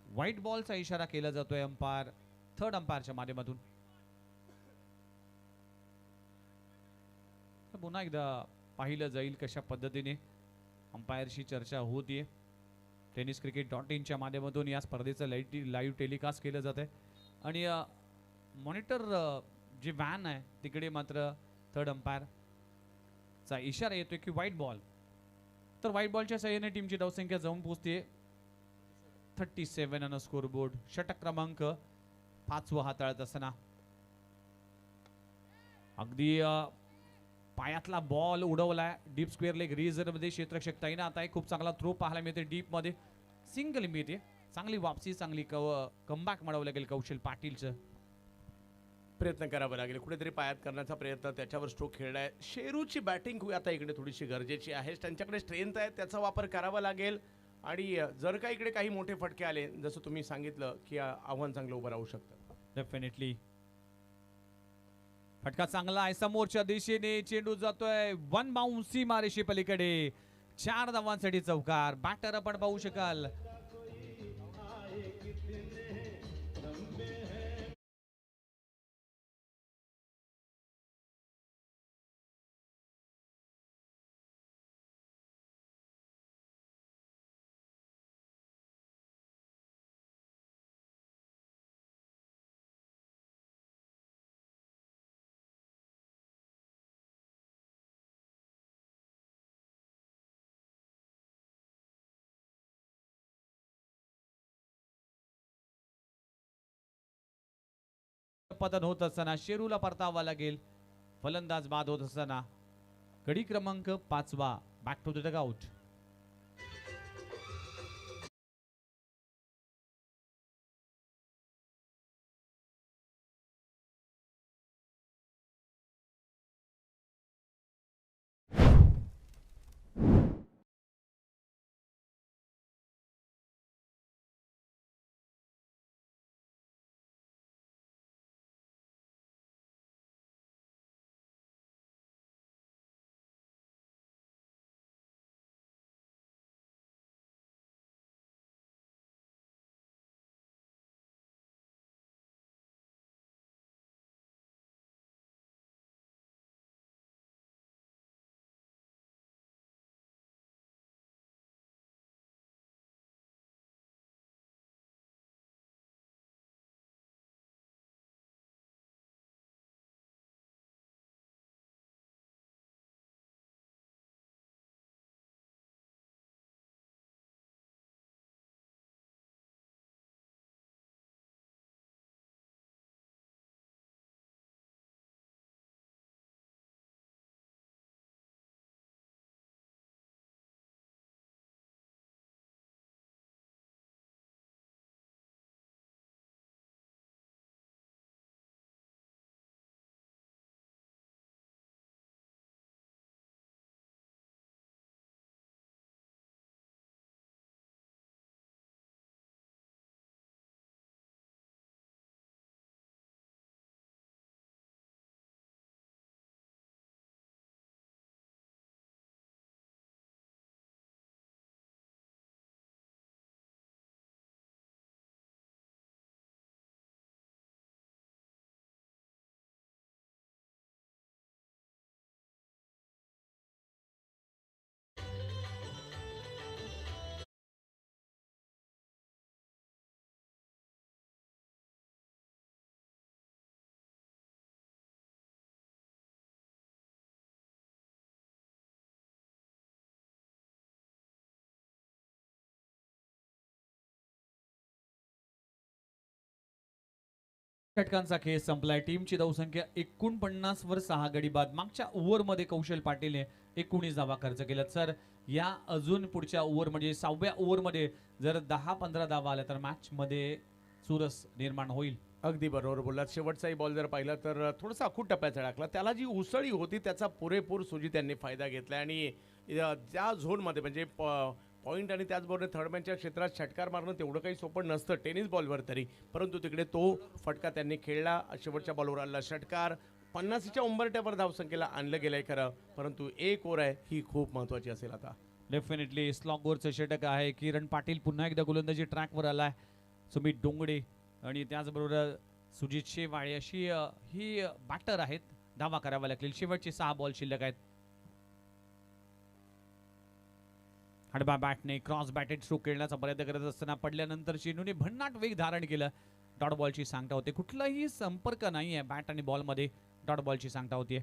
[SPEAKER 2] व्हाईट बॉलचा इशारा केला जातोय थर्ड अंपायरच्या माध्यमातून. पुन्हा एकदा पाहिलं जाईल कशा पद्धतीने अंपायरशी चर्चा होतीये. tenniscricket.in च्या माध्यमातून या स्पर्धेचं लाईव्ह टेलिकास्ट केलं जात आहे आणि मॉनिटर जे व्हॅन आहे तिकडे मात्र थर्ड अंपायरचा इशारा येतोय की व्हाईट बॉल. तर व्हाईट बॉलच्या सहाय्याने टीमची धावसंख्या जाऊन पोहोचते 37 ऑन स्कोर बोर्ड. षटक क्रमांक 5 हाताळत असताना अगदी पायातला बॉल उडवलाय डीप स्क्वेअर लेग मध्ये. क्षेत्ररक्षक तैनात आहे. खूप चांगला थ्रो पाहायला मिळते डीप मध्ये. सिंगल मिळते. चांगली वापसी, चांगली कमबॅक म्हणावं लागेल कौशल पाटीलचं.
[SPEAKER 1] प्रयत्न करावा लागेल कुठेतरी पायात करण्याचा प्रयत्न, त्याच्यावर स्ट्रोक खेळलाय. शेरूची बॅटिंग आता इकडे थोडीशी गरजेची आहे. त्यांच्याकडे स्ट्रेंथ आहे, त्याचा वापर करावा लागेल. आणि जर का इकडे काही मोठे फटके आले जसं तुम्ही सांगितलं की आव्हान चांगलं उभं राहू शकतं.
[SPEAKER 2] डेफिनेटली फटका चांगला आहे. समोरच्या दिशेने चेंडू जातोय वन बाउन्स सीमारेषे पलीकडे. 4 धावांसाठी चौकार. बॅटर आपण पाहू शकाल पतन होत असताना शेरूला परतावा लागेल. फलंदाज बाद होत असताना गडी क्रमांक 5 बॅक टू द डगआउट. षटकांचा खेळ संपलाय. टीमची धावसंख्या 49 वर 6 गडी बाद. मागच्या ओव्हरमध्ये कौशल पाटीलने 19 धावा खर्च केल्यात. सर या अजून पुढच्या ओव्हर म्हणजे 6व्या ओव्हरमध्ये जर 10-15 धावा आल्या तर मॅच मध्ये चुरस निर्माण होईल.
[SPEAKER 1] अगदी बरोबर बोललात. शेवटचाही बॉल जर पाहिला तर थोडासा अखूट टप्प्याचा टाकला. त्याला जी उसळी होती त्याचा पुरेपूर सुजी त्यांनी फायदा घेतला आणि त्या झोनमध्ये म्हणजे पॉईंट आणि त्याचबरोबर थर्डमॅनच्या क्षेत्रात षटकार मारणं तेवढं काही सोपं नसतं टेनिस बॉलवर तरी, परंतु तिकडे तो फटका त्यांनी खेळला. शेवटच्या बॉलवर आला षटकार. 50च्या उंबरट्यावर धावसंख्येला आणलं गेलंय खरं, परंतु एक ओव्हर आहे ही खूप महत्वाची असेल आता.
[SPEAKER 2] डेफिनेटली स्लॉगवरचं षटक आहे. किरण पाटील पुन्हा एकदा गोलंदाजी ट्रॅकवर आलाय. सुमित डोंगडे आणि त्याचबरोबर सुजित शेवाळे अशी ही बॅटर आहेत. धावा करावा लागतील. शेवटचे 6 बॉल शिल्लक आहेत. हडबा बॅटने क्रॉस बॅटेड स्ट्रोक खेळण्याचा प्रयत्न करत असताना पडल्यानंतर चेंडूने भन्नाट वेग धारण केलं. डॉट बॉलची सांगता होते. कुठलाही संपर्क नाहीये बॅट आणि बॉल मध्ये. डॉट बॉलची सांगता होतीये.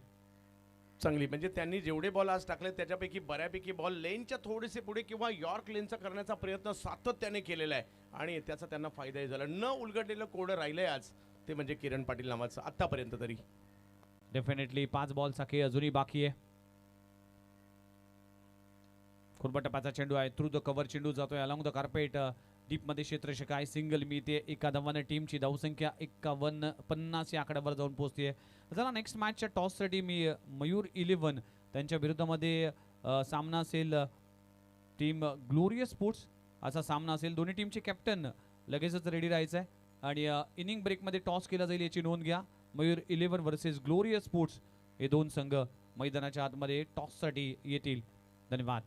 [SPEAKER 1] चांगली म्हणजे त्यांनी जेवढे बॉल आज टाकले त्याच्यापैकी बऱ्यापैकी बॉल लेनच्या थोडेसे पुढे किंवा यॉर्क लेनचा करण्याचा प्रयत्न सातत्याने केलेला आहे आणि त्याचा त्यांना फायदाही झाला. न उलगडलेलं कोडं राहिलंय आज ते म्हणजे किरण पाटील नावाचं आतापर्यंत तरी.
[SPEAKER 2] डेफिनेटली 5 बॉलचा खेळ अजूनही बाकी आहे. खुरबटपाचा चेंडू आहे. थ्रू द कव्हर चेंडू जातोय अलॉंग द कार्पेट. डीप मध्ये क्षेत्ररक्षक आहे. सिंगल मिळते. एका धावाने टीमची धावसंख्या 51-50 या आकड्यावर जाऊन पोहोचते. चला नेक्स्ट मॅचच्या टॉससाठी मी मयूर 11 त्यांच्या विरुद्धमध्ये सामना असेल टीम ग्लोरियस स्पोर्ट्स असा सामना असेल. दोन्ही टीमचे कॅप्टन लगेचच रेडी राहायचं आहे आणि इनिंग ब्रेकमध्ये टॉस केला जाईल याची नोंद घ्या. मयूर 11 वर्सेस ग्लोरियस स्पोर्ट्स हे दोन संघ मैदानाच्या आतमध्ये टॉससाठी येतील. धन्यवाद.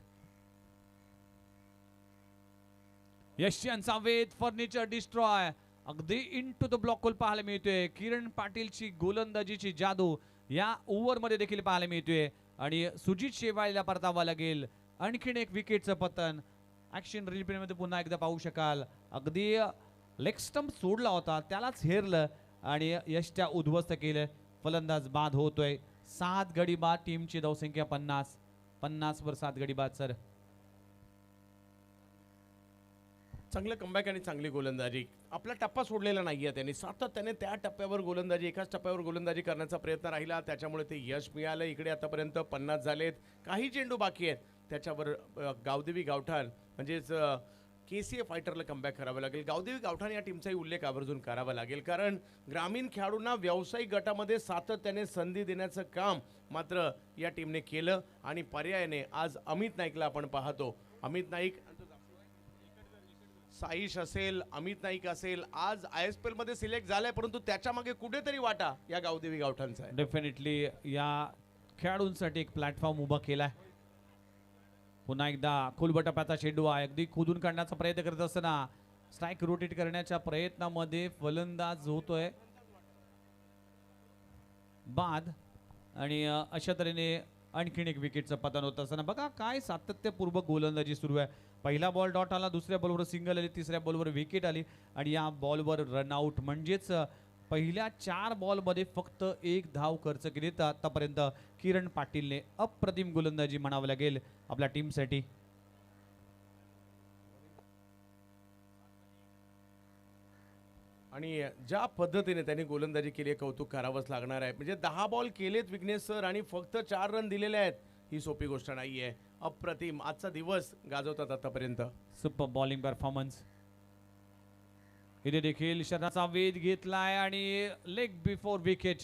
[SPEAKER 2] यश यांचा वेध फर्निचर डिस्ट्रॉय अगदी इन टू द ब्लॉक पाहायला मिळतोय. किरण पाटीलची गोलंदाजीची जादू या ओव्हर मध्ये देखील पाहायला मिळतोय आणि सुजित शेवाळीला परतावा लागेल. आणखीन एक विकेटचं पतन ऍक्शन रिप्ले मध्ये पुन्हा एकदा पाहू शकाल. अगदी लेग स्टंप सोडला होता त्यालाच हेरलं आणि यश त्या उद्ध्वस्त केलं. फलंदाज बाद होतोय. 7 गडी बाद. टीमची धावसंख्या 50 वर 7 गडी बाद सर.
[SPEAKER 1] चांगलं कमबॅक आणि चांगली गोलंदाजी. आपला टप्पा सोडलेला नाहीये त्यांनी. सातत्याने त्या टप्प्यावर गोलंदाजी, एकाच टप्प्यावर गोलंदाजी करण्याचा प्रयत्न राहिला. त्याच्यामुळे ते यश मिळालं. इकडे आतापर्यंत 50 झालेत. काही चेंडू बाकी आहेत. त्याच्यावर गावदेवी गावठाण म्हणजेच KCA फायटरला कमबॅक करावं लागेल. गावदेवी गावठाण या टीमचाही उल्लेख आवर्जून करावा लागेल, कारण ग्रामीण खेळाडूंना व्यावसायिक गटामध्ये सातत्याने संधी देण्याचं काम मात्र या टीमने केलं आणि पर्यायाने आज अमित नाईकला आपण पाहतो. अमित नाईक, साईश असेल, अमित नाईक असेल, आज ISPL मध्ये सिलेक्ट झालाय, परंतु त्याच्या मागे कुठेतरी वाटा या गावदेवी गावठाणचा आहे.
[SPEAKER 2] डेफिनेटली या खेळाडूंसाठी एक प्लॅटफॉर्म उभा केलाय. पुन्हा एकदा खोलबटाप्याचा चेंडू आहे. अगदी खोदून काढण्याचा प्रयत्न करत असताना स्ट्राईक रोटेट करण्याच्या प्रयत्नामध्ये फलंदाज होतोय बाद आणि अशा तऱ्हेने आणखीन एक विकेटचं पतन होत असताना बघा काय सातत्यपूर्वक गोलंदाजी सुरू आहे. पहिला बॉल डॉट आला, दुसऱ्या बॉलवर सिंगल आली, तिसऱ्या बॉलवर विकेट आली आणि या बॉलवर रनआउट. म्हणजेच पहिल्या 4 बॉलमध्ये फक्त 1 धाव खर्च केली. तर आतापर्यंत किरण पाटीलने अप्रतिम गोलंदाजी म्हणावं लागेल आपल्या टीमसाठी.
[SPEAKER 1] आणि ज्या पद्धतीने त्यांनी गोलंदाजी केली आहे कौतुक करावंच लागणार आहे. म्हणजे 10 बॉल केलेत विघ्नेश सर आणि फक्त 4 रन दिलेले आहेत. ही सोपी गोष्ट नाही आहे. अप्रतिम आजचा दिवस गाजवतात आतापर्यंत.
[SPEAKER 2] Super bowling performance. इथे देखील शतकाचा वेध घेतलाय आणि लेग बिफोर विकेट.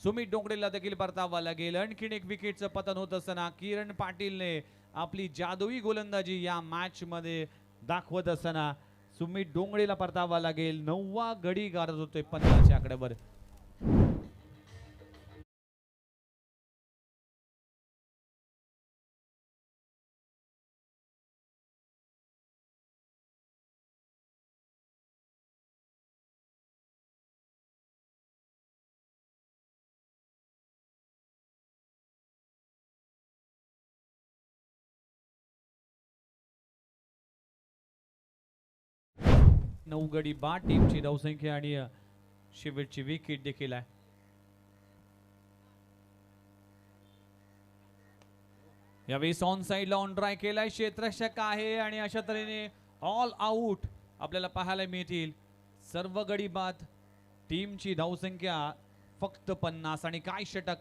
[SPEAKER 2] सुमित डोंगरेला देखील परतावा लागेल. आणखीन एक विकेटचं पतन होत असताना किरण पाटीलने आपली जादुई गोलंदाजी या मॅच मध्ये दाखवत असताना सुमित डोंगरेला परतावा लागेल. 9वा गडी गारत होतोय 50च्या आकड्यावर. नऊ गडी बाद टीमची धावसंख्या आणि शेवटची विकेट देखील आहे. यावेळी ऑन साइडला ऑन ड्राय केलाय. क्षेत्ररक्षक आहे आणि अशा तऱ्हेने ऑल आउट आपल्याला पाहायला मिळतील. सर्व गडी बाद. टीमची धावसंख्या फक्त 50 आणि काय षटक,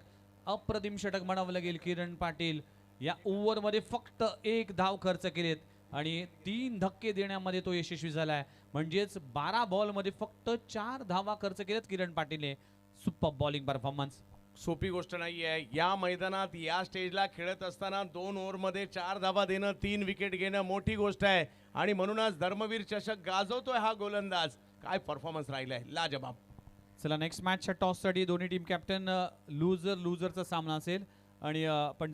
[SPEAKER 2] अप्रतिम षटक म्हणावं लागेल. किरण पाटील या ओव्हरमध्ये फक्त 1 धाव खर्च केलेत आणि 3 धक्के देण्यामध्ये तो यशस्वी झालाय. म्हणजेच 12 बॉलमध्ये फक्त 4 धावा खर्च केलेत किरण पाटीलने. Super bowling performance.
[SPEAKER 1] सोपी गोष्ट नाही आहे. या मैदानात या स्टेजला खेळत असताना 2 ओव्हरमध्ये 4 धावा देणं, 3 विकेट घेणं मोठी गोष्ट आहे आणि म्हणूनच धर्मवीर चषक गाजवतोय हा गोलंदाज. काय परफॉर्मन्स राहिलाय, लाजबाब.
[SPEAKER 2] चला नेक्स्ट मॅचच्या टॉससाठी दोन्ही टीम कॅप्टन लुझरचा सामना असेल आणि आपण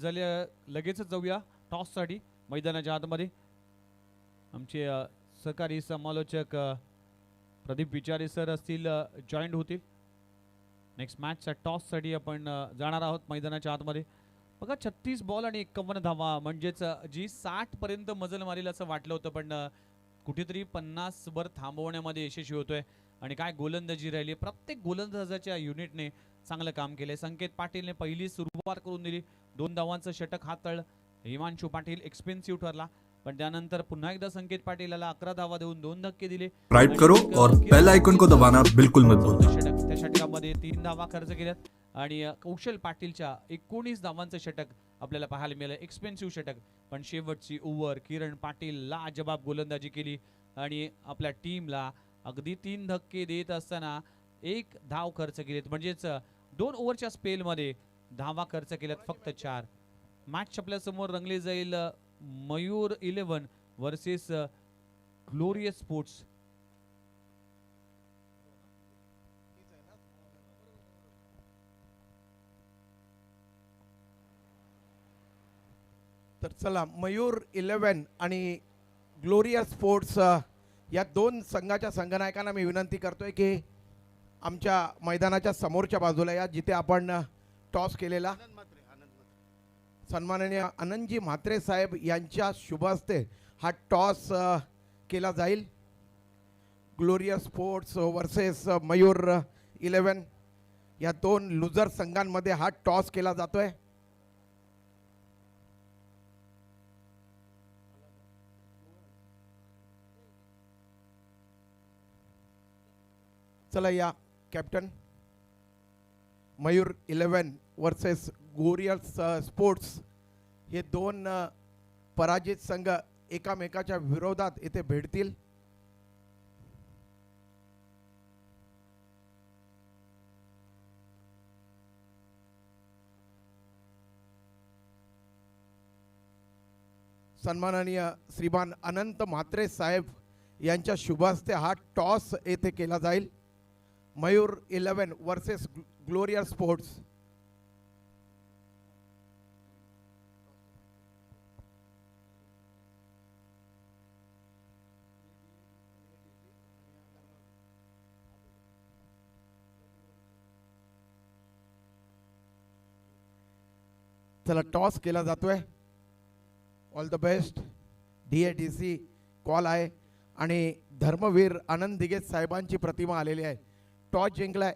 [SPEAKER 2] लगेचच जाऊया टॉससाठी. मैदानाच्या आतमध्ये आमचे सहकारी समालोचक प्रदीप विचारे सर असतील, जॉईंट होतील. नेक्स्ट मॅचच्या टॉससाठी आपण जाणार आहोत मैदानाच्या आतमध्ये. बघा 36 बॉल आणि 51 धावा, म्हणजेच जी 60 पर्यंत मजल मारेल असं वाटलं होतं, पण कुठेतरी 50 वर थांबवण्यामध्ये यशस्वी होतोय. आणि काय गोलंदाजी राहिली. प्रत्येक गोलंदाजाच्या युनिटने चांगलं काम केलंय. संकेत पाटीलने पहिली सुरुवात करून दिली. 2 धावांचं षटक हाताळलं. हिमांशू पाटील एक्सपेन्सिव्ह ठरला, पण त्यानंतर पुन्हा एकदा संकेत पाटीलला 11 धावा देऊन 2 धक्के दिले.
[SPEAKER 3] राइट करो और बेल आइकन को दबाना बिल्कुल मत भूलना.
[SPEAKER 2] षटक, त्या षटकामध्ये 3 धावा खर्च केल्यात आणि कौशल पाटीलच्या 19 धावांचं षटक आपल्याला पाहायला मिळालं. एक्सपेन्सिव्ह षटक, पण शेवटची ओव्हर किरण पाटील लाजबाब गोलंदाजी केली आणि आपल्या टीमला अगदी 3 धक्के देत असताना 1 धाव खर्च केलेत. म्हणजेच 2 ओव्हरच्या स्पेलमध्ये धावा खर्च केल्यात फक्त 4. मॅच आपल्या समोर रंगली जाईल मयूर 11 वर्सेस ग्लोरियस स्पोर्ट्स.
[SPEAKER 4] तर चला मयूर 11 आणि ग्लोरिया स्पोर्ट्स या दोन संघाच्या संघनायकांना मी विनंती करतोय की आमच्या मैदानाच्या समोरच्या बाजूला या, जिथे आपण टॉस केलेला सन्माननीय आनंदजी म्हात्रे साहेब यांच्या शुभ हस्ते हा टॉस केला जाईल. ग्लोरियस स्पोर्ट्स वर्सेस मयूर 11 या दोन लुझर संघांमध्ये हा टॉस केला जातोय. चला या captain. Mayur 11 versus glorious sports हे दोन पराजित संघ एकामेकाच्या विरोधात इथे भेटतील. सन्माननीय श्रीमान अनंत म्हात्रे साहेब यांच्या शुभ हस्ते हा टॉस येथे केला जाईल. Mayur 11 versus glorious sports. चला टॉस केला जातोय. All the best. DADC call आहे आणि धर्मवीर आनंद दिगे साहेबांची प्रतिमा आलेली आहे. टॉस जिंकलाय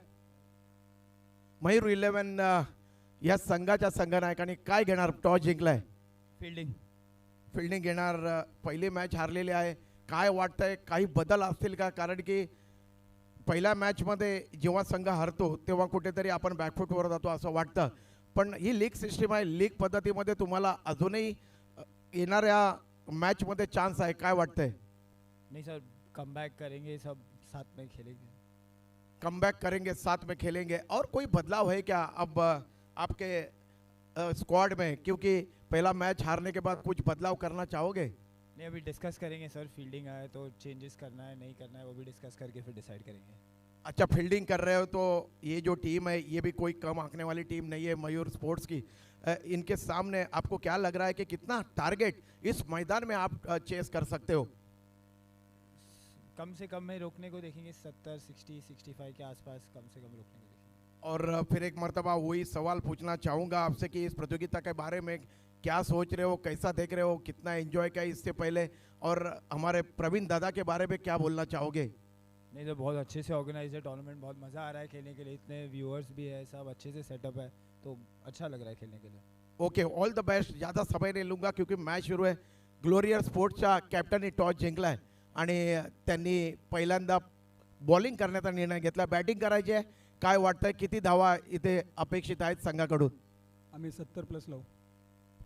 [SPEAKER 4] मयूर 11 या संघाच्या संघनायकांनी काय घेणार? टॉस जिंकलाय, फिल्डिंग घेणार. पहिली मॅच हारलेली आहे. काय वाटतंय, काही बदल असतील का? कारण की पहिल्या मॅचमध्ये जेव्हा संघ हरतो तेव्हा कुठेतरी आपण बॅकफुटवर जातो असं वाटतं. पण ही लीग सिस्टीम आहे. लीग पद्धतीमध्ये तुम्हाला अजूनही येणाऱ्या मैच चांस है, काय वाटतंय?
[SPEAKER 5] नहीं सर, कम बैक करेंगे, सब साथ में खेलेंगे.
[SPEAKER 4] कम बैक करेंगे, साथ में खेलेंगे. और कोई बदलाव है क्या अब आपके स्क्वाड में? क्योंकि पहला मैच हारने के बाद कुछ बदलाव करना चाहोगे?
[SPEAKER 5] नहीं, अभी डिस्कस करेंगे सर. फील्डिंग आए तो चेंजेस करना है नहीं करना है वो भी डिस्कस करके फिर डिसाइड करेंगे.
[SPEAKER 4] अच्छा, फील्डिंग कर रहे हो तो ये जो टीम है ये भी कोई कम आंकने वाली टीम नहीं है मयूर स्पोर्ट्स की. इनके सामने आपको क्या लग रहा है कि कितना टारगेट इस मैदान में आप चेस कर सकते हो?
[SPEAKER 5] कम से कम में रोकने को देखेंगे. 70, 60, 65 के आसपास कम से कम रोकने को देखेंगे.
[SPEAKER 4] और फिर एक मर्तबा वही सवाल पूछना चाहूँगा आपसे कि इस प्रतियोगिता के बारे में क्या सोच रहे हो, कैसा देख रहे हो, कितना एंजॉय किया इससे पहले, और हमारे प्रवीण दादा के बारे में क्या बोलना चाहोगे?
[SPEAKER 5] नहीं तो बहुत अच्छे से ऑर्गेनाइज है टूर्नामेंट. बहुत मज़ा आ रहा है खेलने के लिए. इतने व्यूअर्स भी है, सब अच्छे से सेटअप है तो अच्छा लग रहा है खेलने के लिए.
[SPEAKER 4] Okay, all the best. ज़्यादा समय नहीं लूँगा क्योंकि मैच सुरू आहे. ग्लोरियस स्पोर्ट्सच्या कॅप्टननी टॉस जिंकला आहे आणि त्यांनी पहिल्यांदा बॉलिंग करण्याचा निर्णय घेतला. बॅटिंग करायची आहे. काय वाटतंय, किती धावा इथे अपेक्षित आहेत संघाकडून?
[SPEAKER 6] आम्ही 70+ लावू.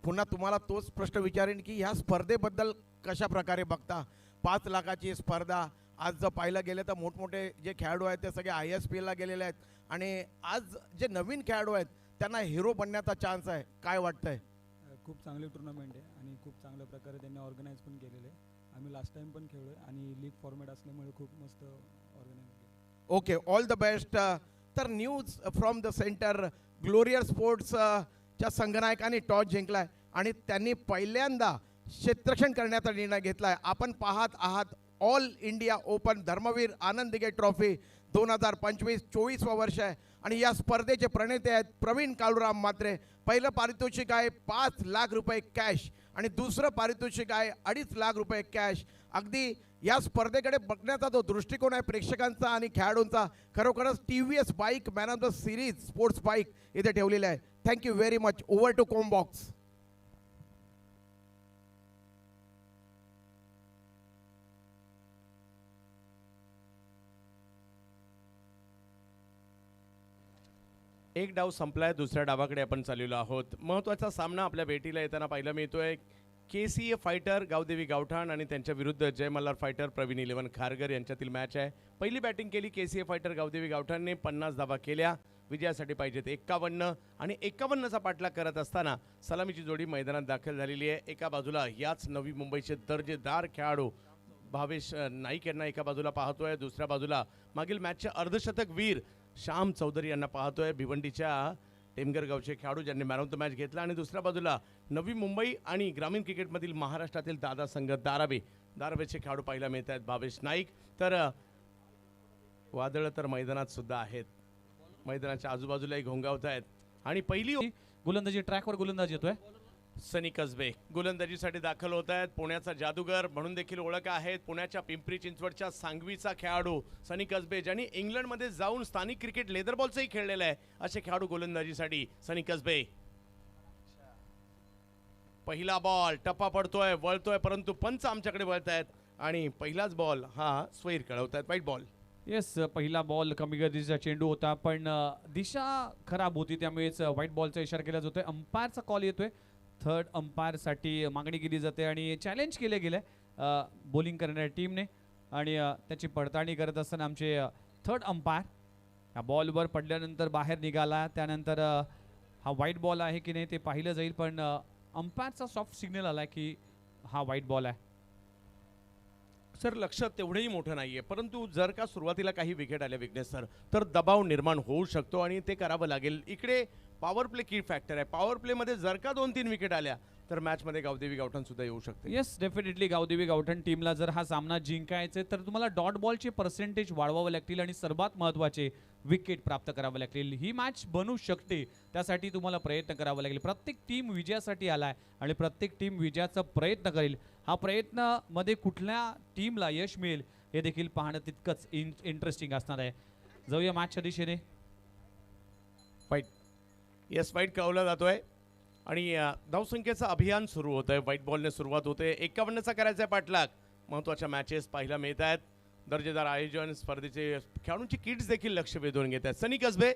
[SPEAKER 4] पुन्हा तुम्हाला तोच प्रश्न विचारेन की ह्या स्पर्धेबद्दल कशा प्रकारे बघता? 5 लाखाची स्पर्धा. आज जर पाहिलं गेलं तर मोठमोठे जे खेळाडू आहेत ते सगळे ISPLला गेलेले आहेत आणि आज जे नवीन खेळाडू आहेत त्यांना हिरो बनण्याचा चान्स आहे. काय वाटतंय?
[SPEAKER 6] खूप चांगली टुर्नामेंट आहे आणि खूप चांगल्या प्रकारे त्यांनी ऑर्गनाईज पण केलेलं आहे. आम्ही लास्ट टाइम पण खेळलोय आणि लीग फॉर्मॅट असल्यामुळे खूप मस्त ऑर्गनाईज केलं.
[SPEAKER 4] Okay, all the best. तर news from the centre. Glorious स्पोर्ट्सच्या संघनायकांनी टॉस जिंकलाय आणि त्यांनी पहिल्यांदा क्षेत्ररक्षण करण्याचा निर्णय घेतलाय. आपण पाहत आहात ऑल इंडिया ओपन धर्मवीर आनंद दिगे ट्रॉफी 2025. 24वा वर्ष आहे आणि या स्पर्धेचे प्रणेते आहेत प्रवीण काळूराम म्हात्रे. पहिलं पारितोषिक आहे 5 लाख रुपये कॅश आणि दुसरं पारितोषिक आहे 2.5 लाख रुपये कॅश. अगदी या स्पर्धेकडे बघण्याचा जो दृष्टिकोन आहे प्रेक्षकांचा आणि खेळाडूंचा, खरोखरच TVS bike man of the series sports bike इथे ठेवलेली आहे. Thank you very much. Over to combox.
[SPEAKER 1] एक डाव संपलाय, दुसऱ्या डावाकडे आपण चाललेलो आहोत. महत्त्वाचा सामना आपल्या भेटीला येताना पाहायला मिळतोय. KCA फायटर गावदेवी गावठाण आणि त्यांच्या विरुद्ध जय मल्हार फायटर प्रवीण 11 खारघर यांच्यातील मॅच आहे. पहिली बॅटिंग केली KCA फायटर गावदेवी गावठाणने. 50 धावा केल्या. विजयासाठी पाहिजेत 51 आणि 51चा पाठलाग करत असताना सलामीची जोडी मैदानात दाखल झालेली आहे. एका बाजूला याच नवी मुंबईचे दर्जेदार खेळाडू भावेश नाईक यांना एका बाजूला पाहतोय, दुसऱ्या बाजूला मागील मॅचचे अर्धशतक वीर श्याम चौधरी यांना पाहतोय, भिवंडीच्या टेमगर गावचे खेळाडू ज्यांनी मॅन ऑफ द मॅच घेतला. आणि दुसऱ्या बाजूला नवी मुंबई आणि ग्रामीण क्रिकेटमधील महाराष्ट्रातील दादा संघ धारावी दारवेचे खेळाडू पाहायला मिळत आहेत. भावेश नाईक तर वादळं तर मैदानात सुद्धा आहेत. मैदानाच्या आजूबाजूलाही घोंगावत आहेत. आणि पहिली
[SPEAKER 2] गोलंदाजी ट्रॅकवर गोलंदाज येतोय.
[SPEAKER 1] सनी कसबे गोलंदाजीसाठी दाखल होत आहेत. पुण्याचा जादूगर म्हणून देखील ओळख आहेत. पुण्याच्या पिंपरी चिंचवडच्या सांगवीचा खेळाडू सनी कसबे, ज्यांनी इंग्लंडमध्ये जाऊन स्थानिक क्रिकेट लेदर बॉलचंही खेळलेलं आहे, असे खेळाडू गोलंदाजीसाठी सनी कसबे. पहिला बॉल टप्पा पडतोय, वळतोय, परंतु पंच आमच्याकडे वळत आहेत आणि पहिलाच बॉल हा स्वैर कळवत आहेत. वाईट बॉल.
[SPEAKER 2] येस, पहिला बॉल कमी गतीचा चेंडू होता, पण दिशा खराब होती, त्यामुळेच व्हाईट बॉलचा इशारा केला जातोय. अंपायरचा कॉल येतोय. थर्ड अंपायरसाठी मागणी केली जाते आणि चॅलेंज केले गेले बॉलिंग करणाऱ्या टीमने आणि त्याची पडताळणी करत असताना आमचे थर्ड अंपायर या बॉलवर पडल्यानंतर बाहेर निघाला. त्यानंतर हा व्हाईट बॉल आहे की नाही ते पाहिलं जाईल, पण अंपायरचा सॉफ्ट सिग्नल आला की हा व्हाईट बॉल आहे.
[SPEAKER 1] सर लक्ष तेवढंही मोठं नाहीये, परंतु जर का सुरुवातीला काही विकेट आल्या विघ्नेश सर, तर दबाव निर्माण होऊ शकतो आणि ते करावं लागेल. इकडे पॉवर प्ले की फॅक्टर आहे. पॉवर प्लेमध्ये जर का 2-3 विकेट आल्या तर मॅचमध्ये गावदेवी गावठण सुद्धा येऊ शकते.
[SPEAKER 2] येस, डेफिनेटली गावदेवी गावठण टीमला जर हा सामना जिंकायचा तर तुम्हाला डॉट बॉलचे पर्सेंटेज वाढवावे लागतील आणि सर्वात महत्त्वाचे विकेट प्राप्त करावे लागतील. ही मॅच बनू शकते, त्यासाठी तुम्हाला प्रयत्न करावा लागेल. प्रत्येक टीम विजयासाठी आलाय आणि प्रत्येक टीम विजयाचा प्रयत्न करेल. हा प्रयत्न मध्ये कुठल्या टीमला यश मिळेल हे देखील पाहणं तितकंच इंटरेस्टिंग असणार आहे. जाऊया मॅचच्या दिशेने.
[SPEAKER 1] वाईट. येस, वाईट कळवला जातोय आणि धावसंख्येचं अभियान सुरू होत आहे. व्हाईट बॉलने सुरुवात होते. 51चा करायचा आहे पाठलाग. महत्त्वाच्या मॅचेस पाहायला मिळत आहेत. दर्जेदार आयोजन, स्पर्धेचे खेळाडूंची किट्स देखील लक्ष वेधून घेत आहेत. सनी कसबे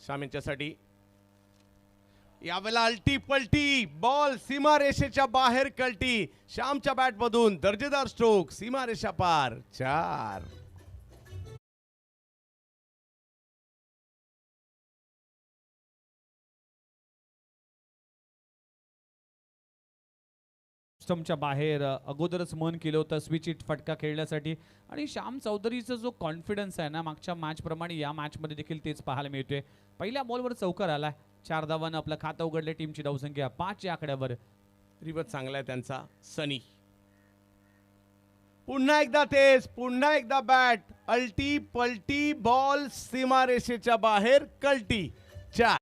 [SPEAKER 1] श्याम यांच्यासाठी यावेळेला अल्टी पलटी बॉल सीमारेषेच्या बाहेर कल्टी. श्यामच्या बॅटमधून दर्जेदार स्ट्रोक, सीमारेषा पार, 4.
[SPEAKER 2] स्टंपच्या बाहेर अगोदरच मन केलं होतं स्विच इट फटका खेळण्यासाठी आणि श्याम चौधरीचा जो कॉन्फिडन्स आहे ना, मागच्या मॅचप्रमाणे या मॅचमध्ये देखील तेच पाहायला मिळतोय. पहिल्या बॉलवर चौकार आलाय. 4 धावांनी आपलं खातं उघडले. टीमची धावसंख्या 5 या आकड्यावर.
[SPEAKER 1] रिवर्स चांगला आहे त्यांचा. सनी पुन्हा एकदा तेच, पुन्हा एकदा बॅट अल्टी पलटी बॉल सीमारेषेच्या बाहेर कल्टी, 4.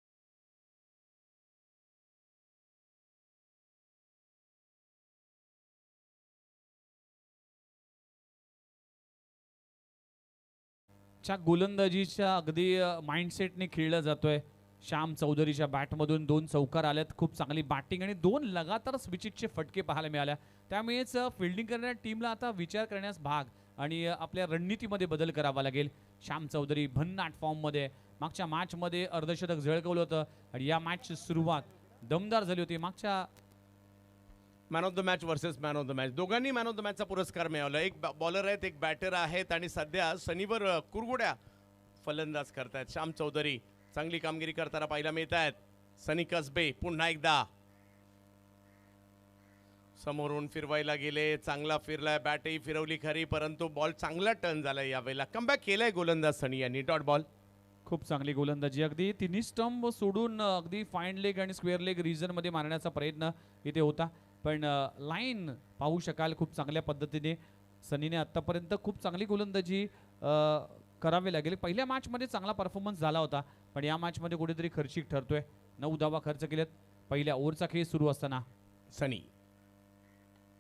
[SPEAKER 2] च्या गोलंदाजीच्या अगदी माइंडसेटने खेळला जातोय. श्याम चौधरीच्या बॅटमधून 2 चौकार आल्यात. खूप चांगली बॅटिंग आणि 2 लगातार स्विचिटचे फटके पाहायला मिळाल्या. त्यामुळेच फिल्डिंग करणाऱ्या टीमला आता विचार करण्यास भाग आणि आपल्या रणनीतीमध्ये बदल करावा लागेल. श्याम चौधरी भन्नाट फॉर्ममध्ये मागच्या मॅचमध्ये अर्धशतक झळकवलं होतं आणि या मॅचची सुरुवात दमदार झाली होती. मागच्या
[SPEAKER 1] man of the match versus man of the match, दोघांनी मॅन ऑफ द मॅचचा पुरस्कार मिळवला. एक बॉलर आहेत, एक बॅटर आहेत आणि सध्या शनिवार कुरगुड्या फलंदाज करतायत. श्याम चौधरी चांगली कामगिरी करताना पाहायला मिळत आहेत. सनी कसबे पुन्हा एकदा समोरून फिरवायला गेले, चांगला फिरलाय, बॅटही फिरवली खरी, परंतु बॉल चांगला टर्न झालाय. यावेळेला कमबॅक केलाय गोलंदाज सनी यांनी. Dot ball.
[SPEAKER 2] खूप चांगली गोलंदाजी. अगदी तिन्ही स्टंप सोडून अगदी फाईन लेग आणि स्क्वेअर लेग रिजनमध्ये मारण्याचा प्रयत्न इथे होता, पण लाईन पाहू शकाल खूप चांगल्या पद्धतीने सनीने आत्तापर्यंत खूप चांगली गोलंदाजी करावी लागेल. पहिल्या मॅचमध्ये चांगला परफॉर्मन्स झाला होता, पण या मॅचमध्ये कुठेतरी खर्चिक ठरतोय. 9 धावा खर्च केलेत पहिल्या ओव्हरचा खेळ सुरू असताना.
[SPEAKER 1] सनी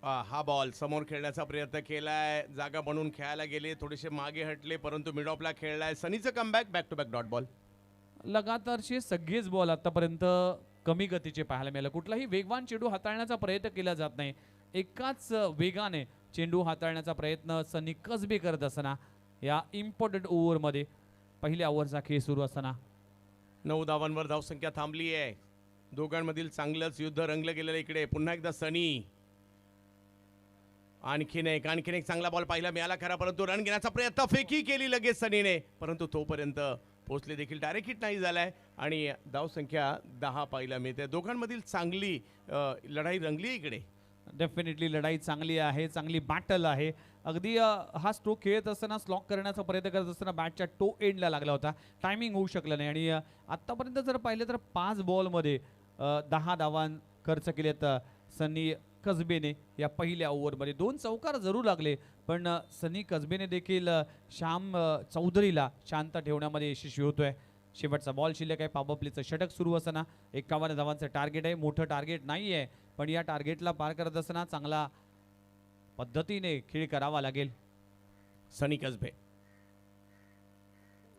[SPEAKER 1] हा बॉल समोर खेळण्याचा प्रयत्न केलाय, जागा बनवून खेळायला गेले, थोडेसे मागे हटले, परंतु मिड ऑफला खेळलाय. सनीचं comeback, back to back dot ball.
[SPEAKER 2] लगातारचे सगळेच बॉल आतापर्यंत कमी गतीचे पाहायला मिळाले. कुठलाही वेगवान चेंडू हाताळण्याचा प्रयत्न केला जात नाही. एकाच वेगाने चेंडू हाताळण्याचा प्रयत्न सनी कसबे करत असताना या इम्पॉर्टंट ओव्हरमध्ये पहिल्या ओव्हरचा खेळ सुरू असताना
[SPEAKER 1] 9 धावांवर धावसंख्या थांबली आहे. दोघांमधील चांगलंच युद्ध रंगलं गेलेलं. इकडे पुन्हा एकदा सनी, आणखीन एक चांगला बॉल पाहायला मिळाला खरा, परंतु रन घेण्याचा प्रयत्न फेकी केली लगेच सनीने, परंतु तोपर्यंत पोहोचले देखील डायरेक्ट हिट नाही झालाय आणि धावसंख्या 10 पाहायला मिळते. दोघांमधील चांगली लढाई रंगली. इकडे
[SPEAKER 2] डेफिनेटली लढाई चांगली आहे, चांगली बॅटल आहे. अगदी हा स्ट्रोक खेळत असताना स्लॉक करण्याचा प्रयत्न करत असताना बॅटच्या टो एंडला लागला होता, टायमिंग होऊ शकलं नाही आणि आत्तापर्यंत जर पाहिलं तर 5 बॉलमध्ये 10 धावां खर्च केलेत सनी कसबेने या पहिल्या ओव्हरमध्ये 2 चौकार जरूर लागले, पण सनी कसबेने देखील श्याम चौधरीला शांत ठेवण्यामध्ये यशस्वी होतोय. शेवटचा बॉल शिल्लक आहे. पॉवर प्लेचं षटक सुरू असताना 51 धावांचं टार्गेट आहे. मोठं टार्गेट नाही आहे, पण या टार्गेटला पार करत असताना चांगला पद्धतीने खेळ करावा लागेल.
[SPEAKER 1] सनी कसबे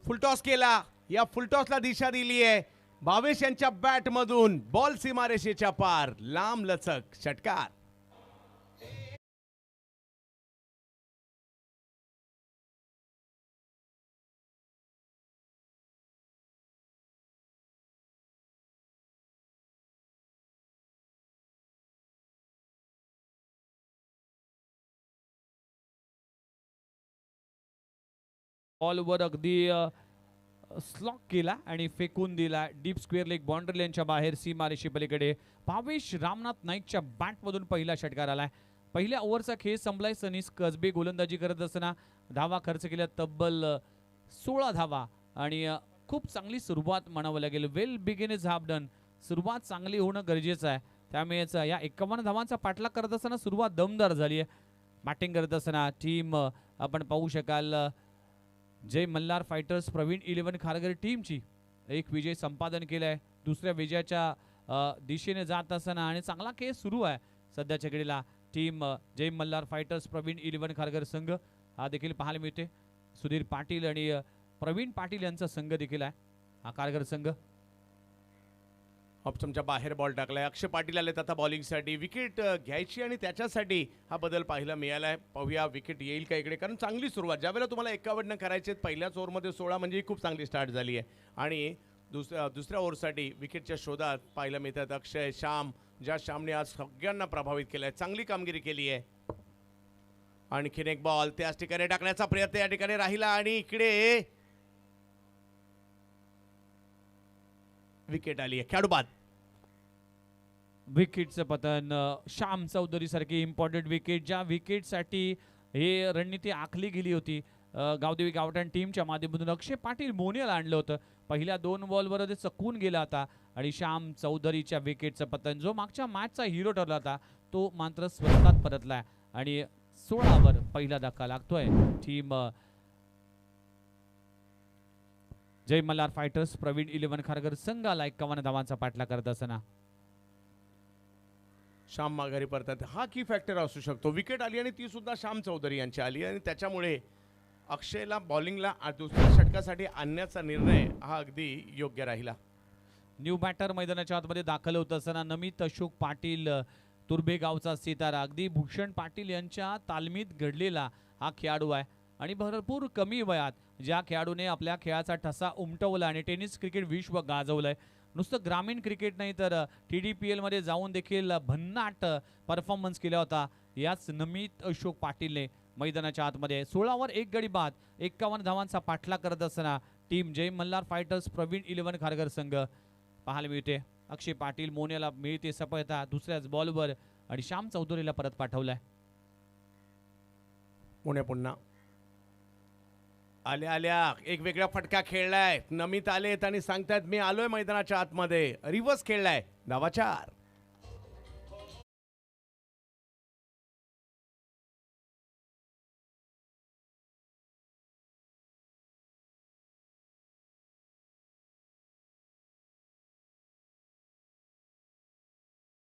[SPEAKER 1] फुलटॉस केला. या फुलटॉसला दिशा दिली आहे. भावेश यांच्या बॅट मधून बॉल सीमारेषेच्या पार, लांब लचक षटकार.
[SPEAKER 2] बॉलवर अगदी स्लॉक केला आणि फेकून दिला डीप स्क्वेअर लेग बाउंड्री लाईनच्या बाहेर सीमारेषे पलीकडे. भावेश रामनाथ नाईकच्या बॅटमधून पहिला षटकार आलाय. पहिल्या ओव्हरचा खेळ संपलाय. सनी कसबे गोलंदाजी करत असताना धावा खर्च केल्या तब्बल 16 धावा आणि खूप चांगली सुरुवात म्हणावं लागेल. वेल बिगिन इज हाफ डन. सुरुवात चांगली होणं गरजेचं आहे. त्यामुळेच या 51 धावांचा पाठलाग करत असताना सुरुवात दमदार झाली आहे. बॅटिंग करत असताना टीम आपण पाहू शकाल जय मल्हार फायटर्स प्रवीण 11 खारघर टीमची एक विजय संपादन केलाय. दुसऱ्या विजयाच्या दिशेने जात असताना आणि चांगला खेळ सुरू आहे सध्याच्या घडीला. टीम जय मल्हार फायटर्स प्रवीण 11 खारघर संघ हा देखील पाहायला मिळते. सुधीर पाटील आणि प्रवीण पाटील यांचा संघ देखील आहे हा खारघर संघ.
[SPEAKER 1] ऑप्शनच्या बाहेर बॉल टाकलाय. अक्षय पाटील आलेत आता बॉलिंगसाठी. विकेट घ्यायची आणि त्याच्यासाठी हा बदल पाहायला मिळालाय. पाहूया विकेट येईल का इकडे, कारण चांगली सुरुवात ज्यावेळेला तुम्हाला 51 करायचे पहिल्याच ओव्हरमध्ये 16 म्हणजे खूप चांगली स्टार्ट झाली आहे. आणि दुसऱ्या ओव्हरसाठी विकेटच्या शोधात पाहायला मिळतात अक्षय, श्याम, ज्या श्यामने आज सगळ्यांना प्रभावित केलंय, चांगली कामगिरी केली आहे. आणखीन एक बॉल त्याच ठिकाणी टाकण्याचा प्रयत्न या ठिकाणी राहिला आणि इकडे विकेट आली आहे. खेळाडू बाद.
[SPEAKER 2] विकेटचं पतन. श्याम चौधरी सारखी इम्पॉर्टंट विकेट, ज्या विकेटसाठी हे रणनीती आखली गेली होती गावदेवी गावठाण टीमच्या माध्यमातून. अक्षय पाटील मोनियाला आणलं होतं. पहिल्या 2 बॉलवर ते चकून गेला होता आणि श्याम चौधरीच्या विकेटचं पतन, जो मागच्या मॅचचा हिरो ठरला होता, तो मात्र स्वतःत परतलाय आणि 16वर पहिला धक्का लागतोय. टीम जय मल्हार फायटर्स प्रवीण 11 खारघर संघाला 51 धावांचा पाठलाग करत असताना
[SPEAKER 1] श्याम माघारी परतात. हा की फॅक्टर असू शकतो. विकेट आली आणि ती सुद्धा श्याम चौधरी यांची आली आणि त्याच्यामुळे अक्षयला बॉलिंगला दुसऱ्या षटकासाठी आणण्याचा निर्णय हा अगदी योग्य राहिला.
[SPEAKER 2] न्यू बॅटर मैदानाच्या आतमध्ये दाखल होत असताना नमित अशोक पाटील तुर्भे गावचा सितारा, अगदी भूषण पाटील यांच्या तालमीत घडलेला हा खेळाडू आहे आणि भरपूर कमी वयात ज्या खेळाडूने आपल्या खेळाचा ठसा उमटवला आणि टेनिस क्रिकेट विश्व गाजवलंय. नुसतं ग्रामीण क्रिकेट नाही तर TDPL मध्ये जाऊन देखील भन्नाट परफॉर्मन्स केला होता याच नमित अशोक पाटीलने मैदानाच्या आतमध्ये. 16वर 1 गडी बाद 51 धावांचा पाठलाग करत असताना टीम जय मल्हार फायटर्स प्रवीण 11 खारघर संघ पाहायला मिळते. अक्षय पाटील मोन्याला मिळते सफलता दुसऱ्याच बॉलवर आणि श्याम चौधरीला परत पाठवलाय.
[SPEAKER 1] पुणे पुन्हा आल्या आल्या एक वेगळा फटका खेळलाय. नमित आलेत आणि सांगतायत मी आलोय मैदानाच्या आतमध्ये. रिव्हर्स खेळलाय. धावा 4.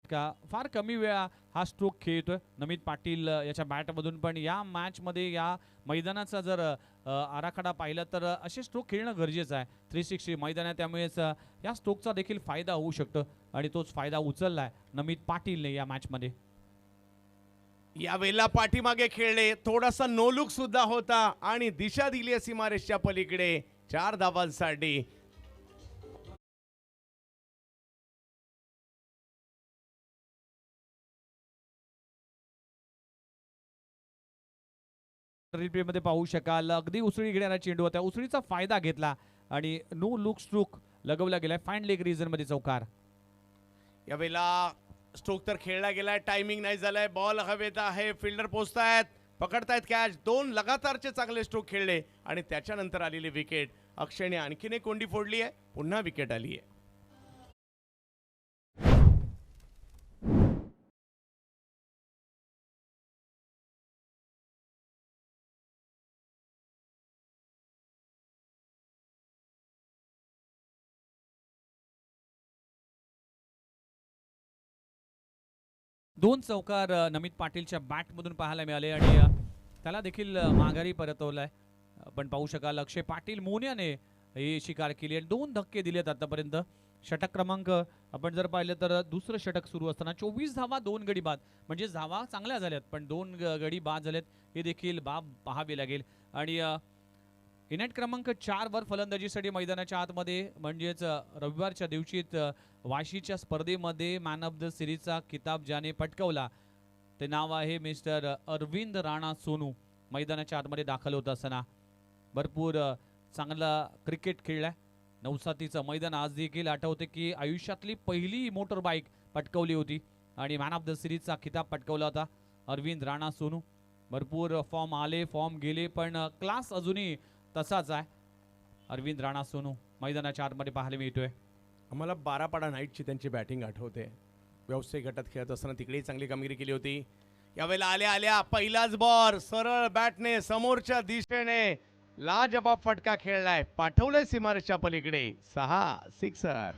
[SPEAKER 2] का फार कमी वेळा हा स्ट्रोक खेळतोय नमित पाटील याच्या बॅटमधून. पण या मॅचमध्ये या मैदानाचा जर आराखडा पाहिला तर असे स्ट्रोक खेळणं गरजेचं आहे. 360 मैदान आहे त्यामुळेच या स्ट्रोकचा देखील फायदा होऊ शकतो आणि तोच फायदा उचललाय नमित पाटीलने या मॅचमध्ये.
[SPEAKER 1] यावेळेला पाठीमागे खेळले. थोडासा नो लुक सुद्धा होता आणि दिशा दिली सीमारेषच्या पलीकडे 4 धावांसाठी.
[SPEAKER 2] रिप्ले मध्ये पाहू शकाल अगदी उसळी घेणारा चेंडू होता. उसळीचा फायदा घेतला आणि नो लुक स्ट्रोक लगवला गेलाय. फाईन लेग रिजन मध्ये चौकार.
[SPEAKER 1] यावेळेला स्ट्रोक तर खेळला गेलाय. टायमिंग नाही झालाय. बॉल हवेत आहे. Fielder पोहोचतायत, पकडतायत catch. 2 लगातारचे चांगले स्ट्रोक खेळले आणि त्याच्यानंतर आलेली विकेट. अक्षयने आणखीन एक कोंडी फोडली आहे. पुन्हा विकेट आली आहे.
[SPEAKER 2] दोन चौकार नमित पाटीलच्या बॅटमधून पाहायला मिळाले आणि त्याला देखील माघारी परतवलाय. आपण पाहू शकाल अक्षय पाटील मोन्याने ही शिकार केली आणि 2 धक्के दिलेत आतापर्यंत. षटक क्रमांक आपण जर पाहिलं तर दुसरं षटक सुरू असताना 24 धावा 2 गडी बाद, म्हणजे धावा चांगल्या झाल्यात पण 2 गडी बाद झालेत, हे देखील बाब पाहावी लागेल. आणि इनेट क्रमांक 4 वर फलंदाजीसाठी मैदानाच्या आतमध्ये म्हणजेच रविवारच्या दिवशीत वाशीच्या स्पर्धेमध्ये मॅन ऑफ द सिरीजचा किताब ज्याने पटकावला ते नाव आहे मिस्टर अरविंद राणा सोनू. मैदानाच्या आतमध्ये दाखल होत असताना भरपूर चांगला क्रिकेट खेळलाय. नवसातीचं मैदान आज देखील आठवते की आयुष्यातली पहिली मोटर बाईक पटकवली होती आणि मॅन ऑफ द सिरीजचा किताब पटकवला होता अरविंद राणा सोनू. भरपूर फॉर्म आले फॉर्म गेले पण क्लास अजूनही तसाच आहे. अरविंद राणा सोनू मैदानाच्या आतमध्ये पाहायला मिळतोय.
[SPEAKER 1] आम्हाला 12 पाडा नाईटची त्यांची बॅटिंग आठवते. व्यावसायिक गटात खेळत असताना तिकडेही चांगली कामगिरी केली होती. यावेळेला आल्या पहिलाच बॉल सरळ बॅटने समोरच्या दिशेने लाजबाब फटका खेळलाय, पाठवलंय सीमारेषच्या पलीकडे. 6 सिक्सर.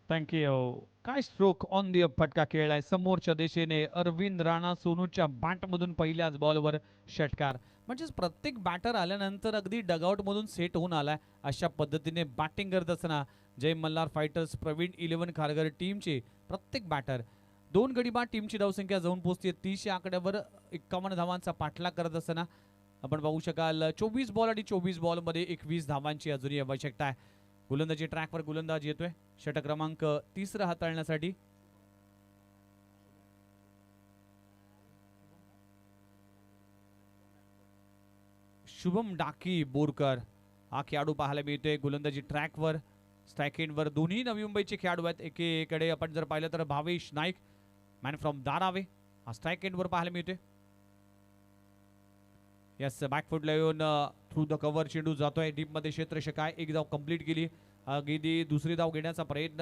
[SPEAKER 2] थँक्यू. काय स्ट्रोक ऑन दी फटका खेळलाय समोरच्या दिशेने अरविंद राणा सोनूच्या बॅटमधून पहिल्याच बॉलवर षटकार. म्हणजेच प्रत्येक बॅटर आल्यानंतर अगदी डगआउट मधून सेट होऊन आलाय अशा पद्धतीने बॅटिंग करत असताना जय मल्हार फायटर्स प्रवीण 11 खारघर टीमचे प्रत्येक बॅटर 2 गडी बाद. टीमची धावसंख्या जाऊन पोहोचते 30 या आकड्यावर. 51 धावांचा पाठलाग करत असताना आपण पाहू शकाल 24 बॉल आणि 24 बॉलमध्ये 21 धावांची अजूनही आवश्यकता आहे. गोलंदाजी ट्रॅकवर गोलंदाज येतोय षटक क्रमांक 3 हाताळण्यासाठी. शुभम डाकी बोरकर हा खेळाडू पाहायला मिळतोय गोलंदाजी ट्रॅकवर. स्ट्राईक एंडवर दोन्ही नवी मुंबईचे खेळाडू आहेत. एकीकडे आपण जर पाहिलं तर भावेश नाईक मॅन फ्रॉम दारावे हा स्ट्राईक एंडवर पाहायला मिळतोय. यस बॅकफुटला येऊन थ्रू द कव्हर चेंडू जातोय डीपमध्ये. क्षेत्ररक्षक आहे, एक धाव कंप्लीट केली. अगदी दुसरी धाव घेण्याचा प्रयत्न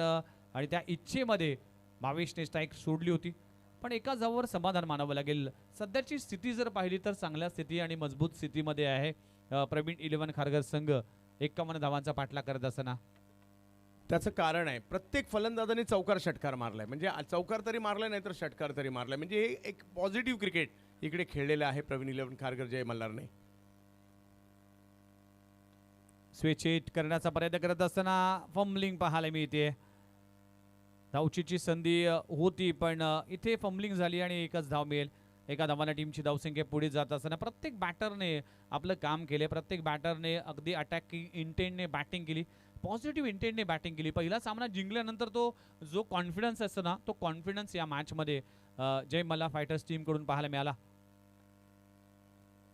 [SPEAKER 2] आणि त्या इच्छेमध्ये भावेशने स्ट्राईक सोडली होती पण एका धावावर समाधान मानावं लागेल. सध्याची स्थिती जर पाहिली तर चांगल्या स्थिती आणि मजबूत स्थितीमध्ये आहे प्रवीण 11 खारघर संघ. 51 धावांचा पाठलाग करत असताना
[SPEAKER 1] त्याचं कारण आहे प्रत्येक फलंदाजाने चौकार षटकार मारलाय, म्हणजे चौकार तरी मारलाय नाही तर षटकार तरी मारलाय, म्हणजे हे एक पॉझिटिव्ह क्रिकेट इकडे खेळलेलं आहे प्रवीण 11 खारघर जय मल्हारने.
[SPEAKER 2] स्विच हिट करण्याचा प्रयत्न करत असताना फंबलिंग पाहायला मिळते. धावचीची संधी होती पण इथे फंबलिंग झाली आणि एकच धाव मिळेल. एका धावाने टीमची धावसंख्या पुढे जात असताना प्रत्येक बॅटरने आपलं काम केले. प्रत्येक बॅटरने अगदी अटॅकिंग इंटेंटने बॅटिंग केली, पॉझिटिव्ह इंटेंटने बॅटिंग केली. पहिला सामना जिंकल्यानंतर तो जो कॉन्फिडन्स असतो ना तो कॉन्फिडन्स या मॅचमध्ये जय मल्हार फायटर्स टीमकडून पाहायला मिळाला.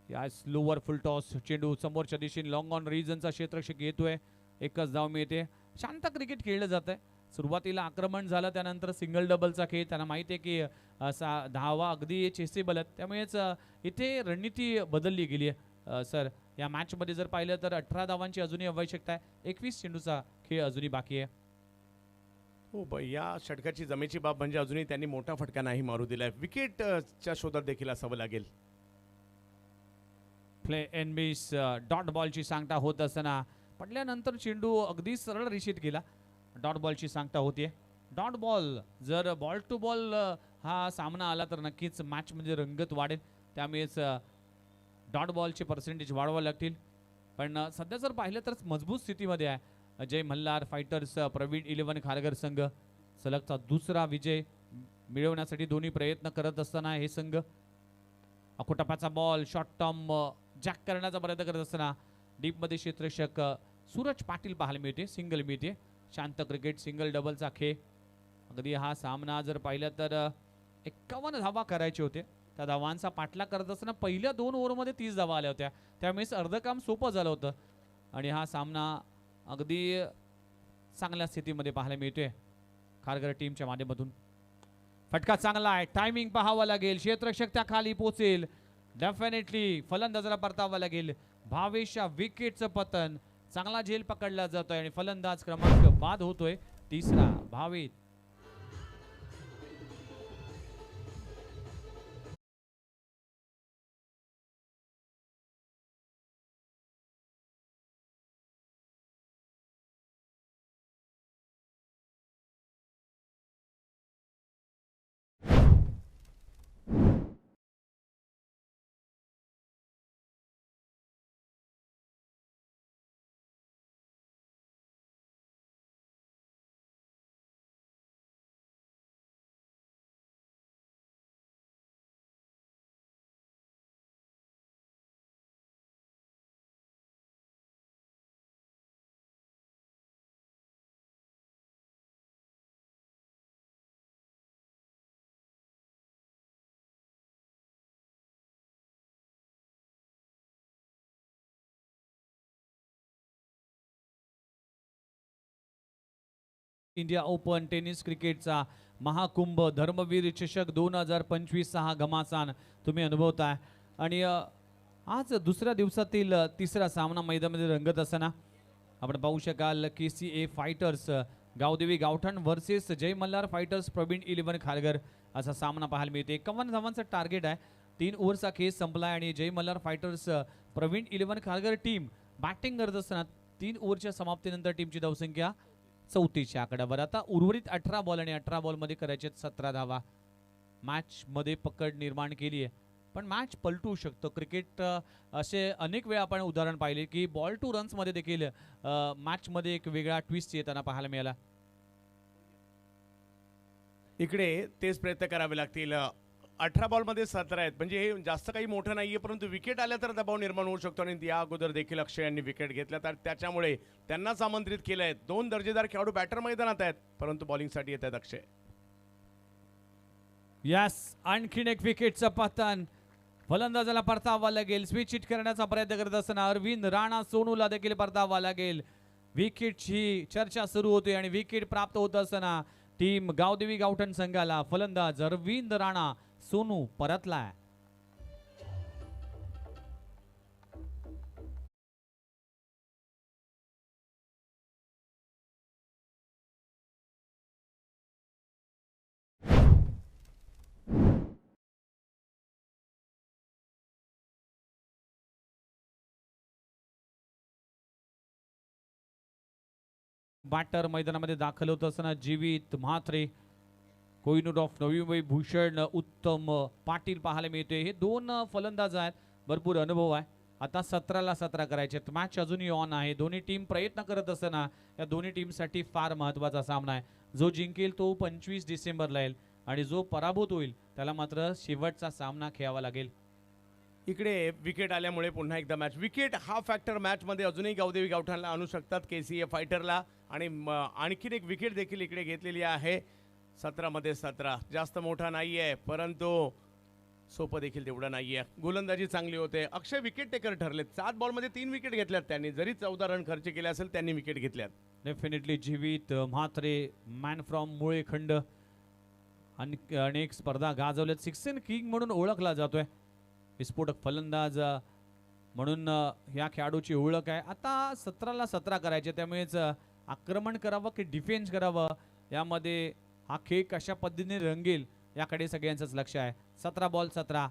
[SPEAKER 2] या स्लोवर फुल टॉस चेंडू समोरच्या दिशेने लॉंग ऑन रिजनचा क्षेत्ररक्षक येतोय. एकच धाव मिळते. शांत क्रिकेट खेळलं जात आहे. सुरुवातीला आक्रमण झालं त्यानंतर सिंगल डबलचा खेळ. त्यांना माहिती आहे की धावा अगदी चेसेबल आहेत त्यामुळेच इथे रणनीती बदलली गेली आहे. सर या मॅचमध्ये जर पाहिलं तर 18 धावांची अजूनही आवश्यकता आहे. 21 चेंडूचा खेळ अजूनही बाकी आहे.
[SPEAKER 1] हो या षटकाची जमेची बाब म्हणजे अजूनही त्यांनी मोठा फटका नाही मारू दिलाय. विकेटच्या शोधात देखील असावं लागेल.
[SPEAKER 2] प्ले एन बीस डॉट बॉलची सांगता होत असताना पडल्यानंतर चेंडू अगदी सरळ रेषेत गेला. डॉट बॉलची सांगता होतीये. डॉट बॉल जर बॉल टू बॉल हा सामना आला तर नक्कीच मॅचमध्ये रंगत वाढेल. त्यामुळेच डॉट बॉलचे पर्सेंटेज वाढवावे लागतील. पण सध्या जर पाहिलं तर मजबूत स्थितीमध्ये आहे जय मल्हार फायटर्स प्रवीण 11 खारघर संघ. सलगचा दुसरा विजय मिळवण्यासाठी दोन्ही प्रयत्न करत असताना हे संघ. अकोटप्याचा बॉल शॉर्ट टर्म जॅक करण्याचा प्रयत्न करत असताना डीपमध्ये क्षेत्ररक्षक सूरज पाटील पाहायला मिळते. सिंगल मिळते. शांत क्रिकेट सिंगल डबलचा खेळ. अगदी हा सामना जर पाहिला तर 51 धावा करायचे होते. त्या धावांचा पाठलाग करत असताना पहिल्या 2 ओव्हरमध्ये 30 धावा आल्या होत्या त्यामुळेच अर्ध काम सोपं झालं होतं आणि हा सामना अगदी चांगल्या स्थितीमध्ये पाहायला मिळतोय खारघर टीमच्या माध्यमातून. फटका चांगला आहे. टायमिंग पाहावा लागेल. क्षेत्ररक्षक त्या खाली पोहोचेल. डेफिनेटली फलंदाजाला परतावा लागेल. भावेशच्या विकेटचं पतन. चांगला झेल पकडला जातोय आणि फलंदाज क्रमांक बाद होतोय 3रा भावेश. इंडिया ओपन टेनिस क्रिकेटचा महाकुंभ धर्मवीर चषक 2025 हा घमासान तुम्ही अनुभवताय आणि आज दुसऱ्या दिवसातील तिसरा सामना मैदानामध्ये रंगत असताना आपण पाहू शकाल KCA fighters Gavdevi Gavthan versus जय मल्हार फायटर्स प्रवीण 11 खारघर असा सामना पाहायला मिळते. 51 धावांचं टार्गेट आहे. 3 ओव्हरचा खेळ संपलाय आणि Jay Malhar fighters Praveen 11 Kharghar team batting करत असताना 3 ओव्हरच्या समाप्तीनंतर टीमची धावसंख्या 34च्या आकड्यावर. आता उर्वरित 18 बॉल आणि 18 बॉलमध्ये करायचे 17 धावा. मॅच मध्ये पकड निर्माण केली आहे पण मॅच पलटू शकतो. क्रिकेट असे अनेक वेळा आपण उदाहरण पाहिले की बॉल टू रन्स मध्ये देखील मॅच मध्ये एक वेगळा ट्विस्ट येताना पाहायला मिळाला.
[SPEAKER 1] इकडे तेच प्रयत्न करावे लागतील. 18 बॉलमध्ये 17 आहेत म्हणजे हे जास्त काही मोठं नाहीये परंतु विकेट आल्या तर दबाव निर्माण होऊ शकतो आणि या अगोदर देखील अक्षय यांनी विकेट घेतल्या तर त्याच्यामुळे त्यांनाच आमंत्रित केलं आहे. 2 दर्जेदार खेळाडू बॅटर मैदानात आहेत परंतु बॉलिंगसाठी येत आहेत अक्षय.
[SPEAKER 2] यस आणखीन एक विकेटचं पतन. फलंदाजाला परतावा लागेल. स्विच हिट करण्याचा प्रयत्न करत असताना अरविंद राणा सोनूला देखील परतावा लागेल. विकेटची चर्चा सुरू होते आणि विकेट प्राप्त होत असताना टीम गावदेवी गावठण संघाला फलंदाज अरविंद राणा सोनू परतलाय. बॅटर मैदानामध्ये दाखल होत असताना जीवित म्हात्रे, कोहिनूर ऑफ नवी मुंबई भूषण उत्तम पाटील पाहायला मिळते. हे 2 फलंदाज आहेत. भरपूर अनुभव आहे. आता 17ला 17 करायचे. मॅच अजूनही ऑन आहे. दोन्ही टीम प्रयत्न करत असताना या दोन्ही टीमसाठी फार महत्त्वाचा सामना आहे. जो जिंकेल तो 25 डिसेंबरला येईल आणि जो पराभूत होईल त्याला मात्र शेवटचा सामना खेळावा लागेल.
[SPEAKER 1] इकडे विकेट आल्यामुळे पुन्हा एकदा मॅच विकेट हा फॅक्टर मॅचमध्ये अजूनही गावदेवी गावठाणला आणू शकतात KCA फायटरला आणि आणखीन एक विकेट देखील इकडे घेतलेली आहे. 17मध्ये 17 जास्त मोठा नाही आहे परंतु सोपं देखील तेवढं नाही आहे. गोलंदाजी चांगली होते. अक्षय विकेट टेकर ठरलेत. 7 बॉलमध्ये 3 विकेट घेतल्यात त्यांनी. जरी 14 रन खर्च केले असेल त्यांनी विकेट घेतल्यात.
[SPEAKER 2] डेफिनेटली जीवित म्हात्रे मॅन फ्रॉम मुळेखंड आणि अनेक स्पर्धा गाजवल्यात. सिक्सन किंग म्हणून ओळखला जातोय. विस्फोटक फलंदाज म्हणून या खेळाडूची ओळख आहे. आता 17ला 17 करायचे त्यामुळेच आक्रमण करावं की डिफेन्स करावं यामध्ये हा खेळ कशा पद्धतीने रंगेल याकडे सगळ्यांचंच लक्ष आहे. 17 बॉल 17.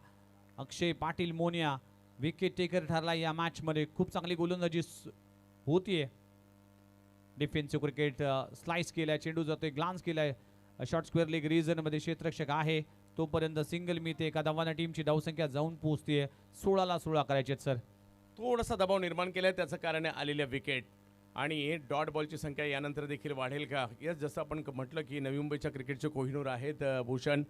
[SPEAKER 2] अक्षय पाटील मोनिया विकेट टेकर ठरला या मॅचमध्ये. खूप चांगली गोलंदाजी होतीये. डिफेन्सिव्ह क्रिकेट स्लाइस केलाय. चेंडू जातोय. ग्लान्स केलाय. शॉर्ट स्क्वेअर लेग रिजन मध्ये क्षेत्ररक्षक आहे तोपर्यंत सिंगल मिळते. एका धावाने टीमची धावसंख्या जाऊन पोहोचते. 16ला 16 करायचे सर.
[SPEAKER 1] थोडासा दबाव निर्माण केलाय त्याचं कारण आहे आलेल्या विकेट आणि डॉट बॉलची संख्या यानंतर देखील वाढेल का. यस जसं आपण म्हटलं की नवी मुंबईच्या क्रिकेटचे कोहिनूर आहेत भूषण.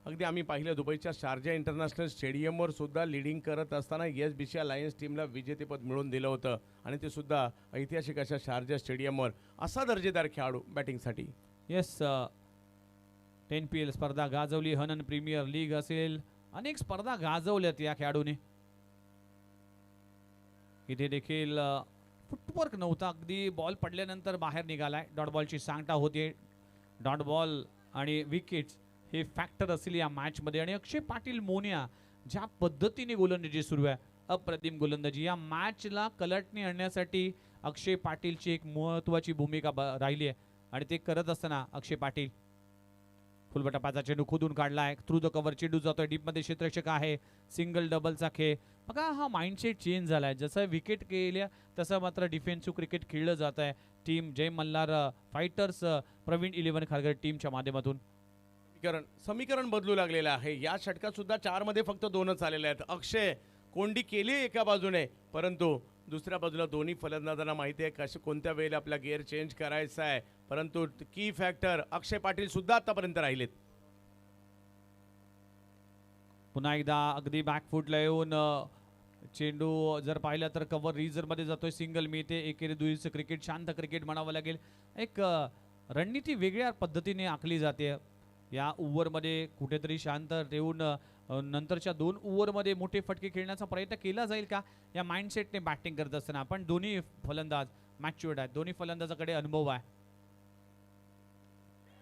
[SPEAKER 1] अगदी आम्ही पाहिलं दुबईच्या शारजा इंटरनॅशनल स्टेडियमवर सुद्धा लिडिंग करत असताना SBC लायन्स टीमला विजेतेपद मिळवून दिलं होतं आणि ते सुद्धा ऐतिहासिक अशा शारजा स्टेडियमवर. असा दर्जेदार खेळाडू बॅटिंगसाठी.
[SPEAKER 2] येस 10PL स्पर्धा गाजवली. हनन प्रीमियर लीग असेल अनेक स्पर्धा गाजवल्यात या खेळाडूने. इथे देखील फुटवर्क नव्हता. अगदी बॉल पडल्यानंतर बाहेर निघालाय. डॉट बॉलची सांगता होते. डॉट बॉल आणि विकेट्स हे फॅक्टर असतील या मॅचमध्ये. आणि अक्षय पाटील मोनिया ज्या पद्धतीने गोलंदाजी सुरू आहे अप्रतिम गोलंदाजी. या मॅचला कलटणी आणण्यासाठी अक्षय पाटीलची एक महत्त्वाची भूमिका राहिली आहे आणि ते करत असताना अक्षय पाटील फुलबटापाचा चेंडू खोदून काढलाय. थ्रू द कव्हर चेंडू जातोय. डीपमध्ये क्षेत्ररक्षक आहे. सिंगल डबलचा खेळ. बघा हा माइंडसेट चेंज झालाय. जसं विकेट केल्या तसं मात्र डिफेन्सिव्ह क्रिकेट खेळलं जात आहे. टीम जय मल्हार फायटर्स प्रवीण 11 खारघर टीमच्या माध्यमातून
[SPEAKER 1] समीकरण बदलू लागलेलं आहे. या षटकात सुद्धा 4 मध्ये फक्त 2च आलेले आहेत. अक्षय कोंडी केली एका बाजूने परंतु दुसऱ्या बाजूला दोन्ही फलंदाजांना माहिती आहे कशा कोणत्या वेळेला आपला गिअर चेंज करायचा आहे. परंतु की फॅक्टर अक्षय पाटील सुद्धा आतापर्यंत राहिलेत.
[SPEAKER 2] पुन्हा एकदा अगदी बॅकफुटला येऊन चेंडू जर पाहिला तर कव्हर रिझर मध्ये जातोय. सिंगल मिळते. एकेरी दुईचं क्रिकेट शांत क्रिकेट म्हणावं लागेल. एक रणनीती वेगळ्या पद्धतीने आखली जाते. या ओव्हरमध्ये कुठेतरी शांत ठेवून नंतरच्या 2 ओव्हरमध्ये मोठे फटके खेळण्याचा प्रयत्न केला जाईल का या माइंडसेटने बॅटिंग करत असताना. पण दोन्ही फलंदाज मॅच्युअर्ड आहेत. दोन्ही फलंदाजाकडे अनुभव आहे.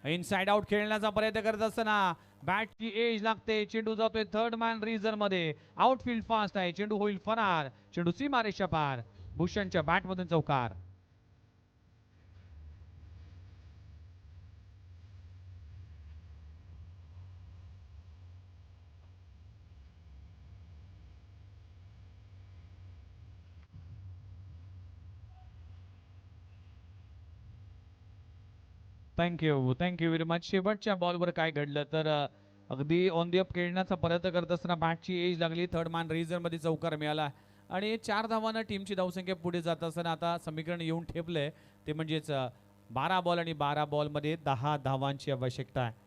[SPEAKER 2] इनसाइड आउट खेळण्याचा प्रयत्न करत असताना बॅटची एज लागते. चेंडू जातोय थर्ड मॅन रिझन मध्ये. आउटफील्ड फास्ट आहे. चेंडू होईल फरार. चेंडू सीमारेषा पार. भूषणच्या बॅट मधून चौकार. Thank you very much. शेवटच्या बॉलवर काय घडलं तर अगदी ऑन दी अप खेळण्याचा प्रयत्न करत असताना बॅटची एज लागली. थर्ड मॅन रिझन मध्ये चौकार मिळाला आणि 4 धावांना टीमची धावसंख्या पुढे जात असताना आता समीकरण येऊन ठेपलंय. ते म्हणजेच 12 बॉल आणि 12 बॉलमध्ये 10 धावांची आवश्यकता आहे.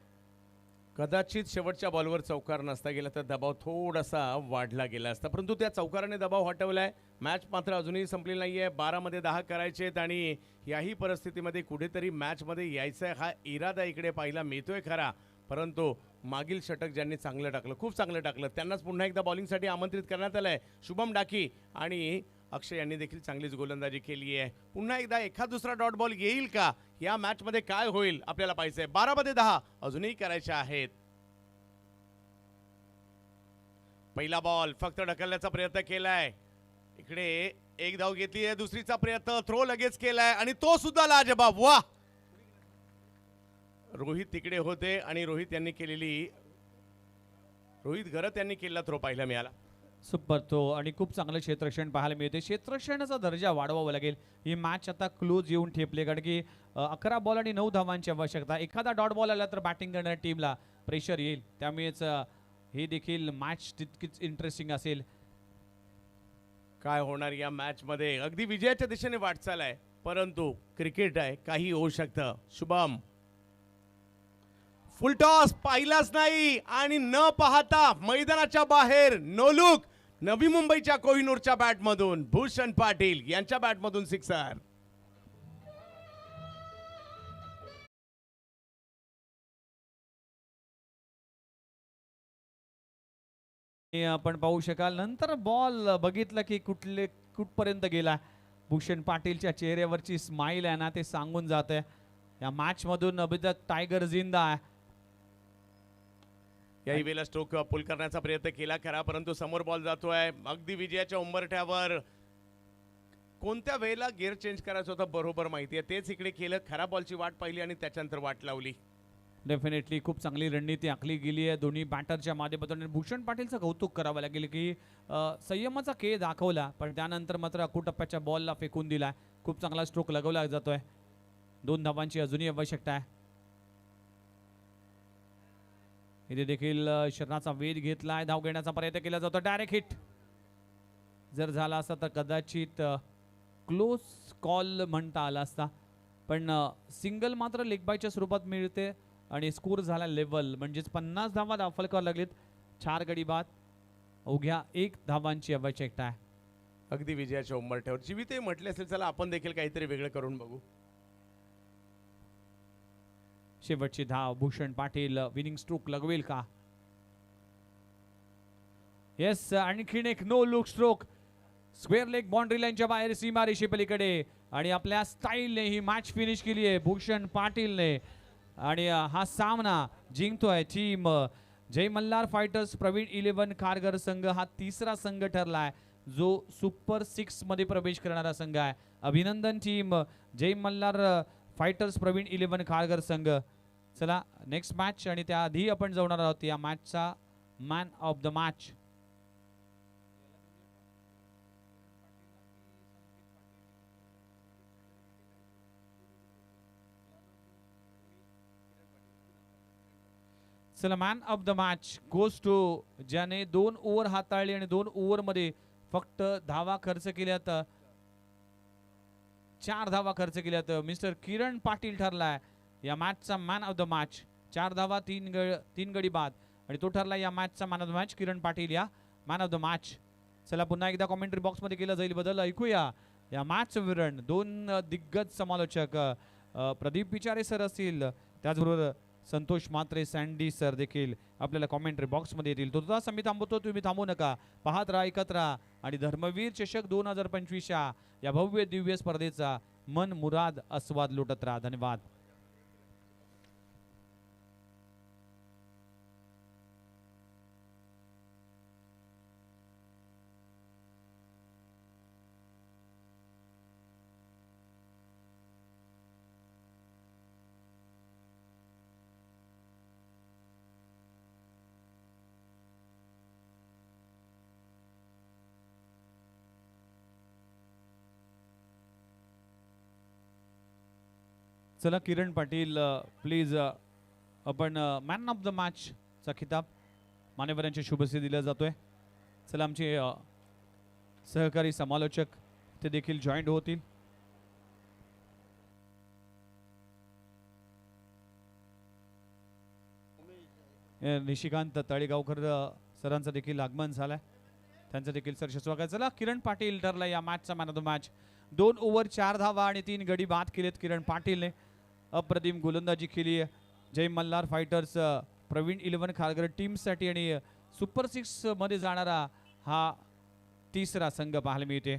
[SPEAKER 1] कदाचित शेवटच्या बॉलवर चौकार नसता गेला तर दबाव थोडासा वाढला गेला असता, परंतु त्या चौकाराने दबाव हटवलाय. मॅच मात्र अजूनही संपलेली नाहीये. 12 मध्ये 10 करायचेत आणि याही परिस्थितीमध्ये कुठेतरी मॅचमध्ये यायचा हा इरादा इकडे पाहायला मिळतोय खरा, परंतु मागील षटक ज्यांनी चांगलं टाकलं, खूप चांगलं टाकलं, त्यांनाच पुन्हा एकदा बॉलिंगसाठी आमंत्रित करण्यात आलंय. शुभम डाकी आणि अक्षय यांनी देखील चांगलीच गोलंदाजी केली आहे. पुन्हा एकदा एखाद दुसरा डॉट बॉल येईल का? या मॅचमध्ये काय होईल आपल्याला पाहिजे. 12 मध्ये 10 अजूनही करायचे आहेत. पहिला बॉल फक्त ढकलण्याचा प्रयत्न केलाय. इकडे एक धाव घेतली आहे. दुसरीचा प्रयत्न, थ्रो लगेच केलाय आणि तो सुद्धा लाजबाब. वा, रोहित तिकडे होते आणि रोहित घरत यांनी केलेला थ्रो पाहायला मिळाला.
[SPEAKER 2] सुपर थ्रो आणि खूप चांगलं क्षेत्ररक्षण पाहायला मिळते. क्षेत्ररक्षणाचा दर्जा वाढवावा लागेल. ही मॅच आता क्लोज येऊन ठेपले, कारण की 11 बॉल आणि 9 धावांची आवश्यकता. एखादा डॉट बॉल आला तर बॅटिंग करणाऱ्या टीमला प्रेशर येईल. त्यामुळेच ही देखील मॅच तितकीच इंटरेस्टिंग असेल.
[SPEAKER 1] काय होणार या मॅच मध्ये? अगदी विजयाच्या दिशेने वाटचाल आहे, परंतु क्रिकेट आहे, काही होऊ शकतं. शुभम फुल टॉस पाहिलाच नाही आणि न पाहता मैदानाच्या बाहेर नो लुक. नवी मुंबईच्या कोहिनूरच्या बॅटमधून भूषण पाटील यांच्या बॅटमधून सिक्सर.
[SPEAKER 2] आपण पाहू शकाल नंतर बॉल बघितलं की कुठपर्यंत गेला. भूषण पाटीलच्या चेहऱ्यावरची स्माइल आहे ना, ते सांगून जात आहे या मॅच मधून अभी तक टायगर जिंदा आहे.
[SPEAKER 1] याही वेळेला स्ट्रोक पुल करण्याचा प्रयत्न केला खरा, परंतु समोर बॉल जातोय अगदी विजयाच्या उंबरठ्यावर. कोणत्या वेळेला गिअर चेंज करायचं होतं बरोबर माहिती आहे, तेच इकडे केलं. खरा बॉलची वाट पाहिली आणि त्याच्यानंतर वाट लावली.
[SPEAKER 2] डेफिनेटली खूप चांगली रणनीती आखली गेली आहे दोन्ही बॅटरच्या माध्यमातून. भूषण पाटीलचं कौतुक करावं लागेल की संयमाचा खेळ दाखवला, पण त्यानंतर मात्र अकुटप्प्याच्या बॉलला फेकून दिला. खूप चांगला स्ट्रोक लगवला जातोय. 2 धावांची अजूनही आवश्यकता आहे. इथे देखील शरणाचा वेध घेतलाय. धाव घेण्याचा प्रयत्न केला जातो. डायरेक्ट हिट जर झाला असता तर कदाचित क्लोज कॉल म्हणता आला असता, पण सिंगल मात्र लेग बायच्या स्वरूपात मिळते आणि स्कोर झाला लेवल. म्हणजेच 50 धावा दाखल लागलीत. 4 गडी बाद, अवघ्या 1 धावांची आवश्यकता आहे.
[SPEAKER 1] अगदी विजयाच्या उंबरठ्यावर. जीवितही म्हटले असेल चला आपण देखील काहीतरी वेगळं करून बघू.
[SPEAKER 2] शेवटची धाव भूषण पाटील विनिंग स्ट्रोक लगवेल का? येस, आणखीन एक no look stroke. Square leg boundary लाईनच्या बाहेर सीमारेषे पलीकडे आणि आपल्या स्टाईलने ही मॅच फिनिश केली आहे भूषण पाटीलने. आणि हा सामना जिंकतोय टीम जय मल्हार फायटर्स प्रवीण 11 खारघर संघ. हा 3रा संघ ठरलाय जो सुपर 6 मध्ये प्रवेश करणारा संघ आहे. अभिनंदन टीम जय मल्हार फायटर्स प्रवीण 11 खारघर संघ. चला नेक्स्ट मॅच आणि त्याआधी आपण जाणार आहोत या मॅचचा मॅन ऑफ द मॅच. चला man of the match goes to ज्याने 2 ओव्हर हाताळली आणि 2 ओव्हर मध्ये फक्त धावा खर्च केल्यात. 4 धावा खर्च केल्यात. मिस्टर किरण पाटील ठरलाय या मॅचचा मॅन ऑफ द मॅच. 4 धावा 3 गडी बाद आणि तो ठरला या मॅचचा man of the match. Kiran Patil या मॅन ऑफ द मॅच. चला पुन्हा एकदा कॉमेंट्री बॉक्स मध्ये केलं जाईल बदल. ऐकूया या मॅच विवरण. 2 दिग्गज समालोचक प्रदीप पिचारे सर असतील, त्याचबरोबर संतोष मात्रे सँडी सर देखील आपल्याला कॉमेंट्री बॉक्स मध्ये येतील. तो तुझा मी थांबवतो, तुम्ही थांबू नका. पाहत राहा, ऐकत राहा आणि धर्मवीर चषक 2025 या भव्य दिव्य स्पर्धेचा मन मुराद आस्वाद लुटत राहा. धन्यवाद. चला किरण पाटील प्लीज आपण मॅन ऑफ द मॅचचा खिताब मान्यवरांच्या शुभेच्छा दिला जातोय. चला आमचे सहकारी समालोचक ते देखील जॉईंट होतील. निशिकांत तळेगावकर सरांचं देखील आगमन झालंय, त्यांचं देखील सरसे स्वागत. चला किरण पाटील ठरला या मॅचचा man of the match. 2 over 4 धावा आणि 3 गडी बाद केलेत किरण पाटीलने. अप्रतिम गोलंदाजी केली आहे. जय मल्हार फायटर्स प्रवीण 11 खारघर टीमसाठी आणि सुपर 6 मध्ये जाणारा हा तिसरा संघ पाहायला मिळते.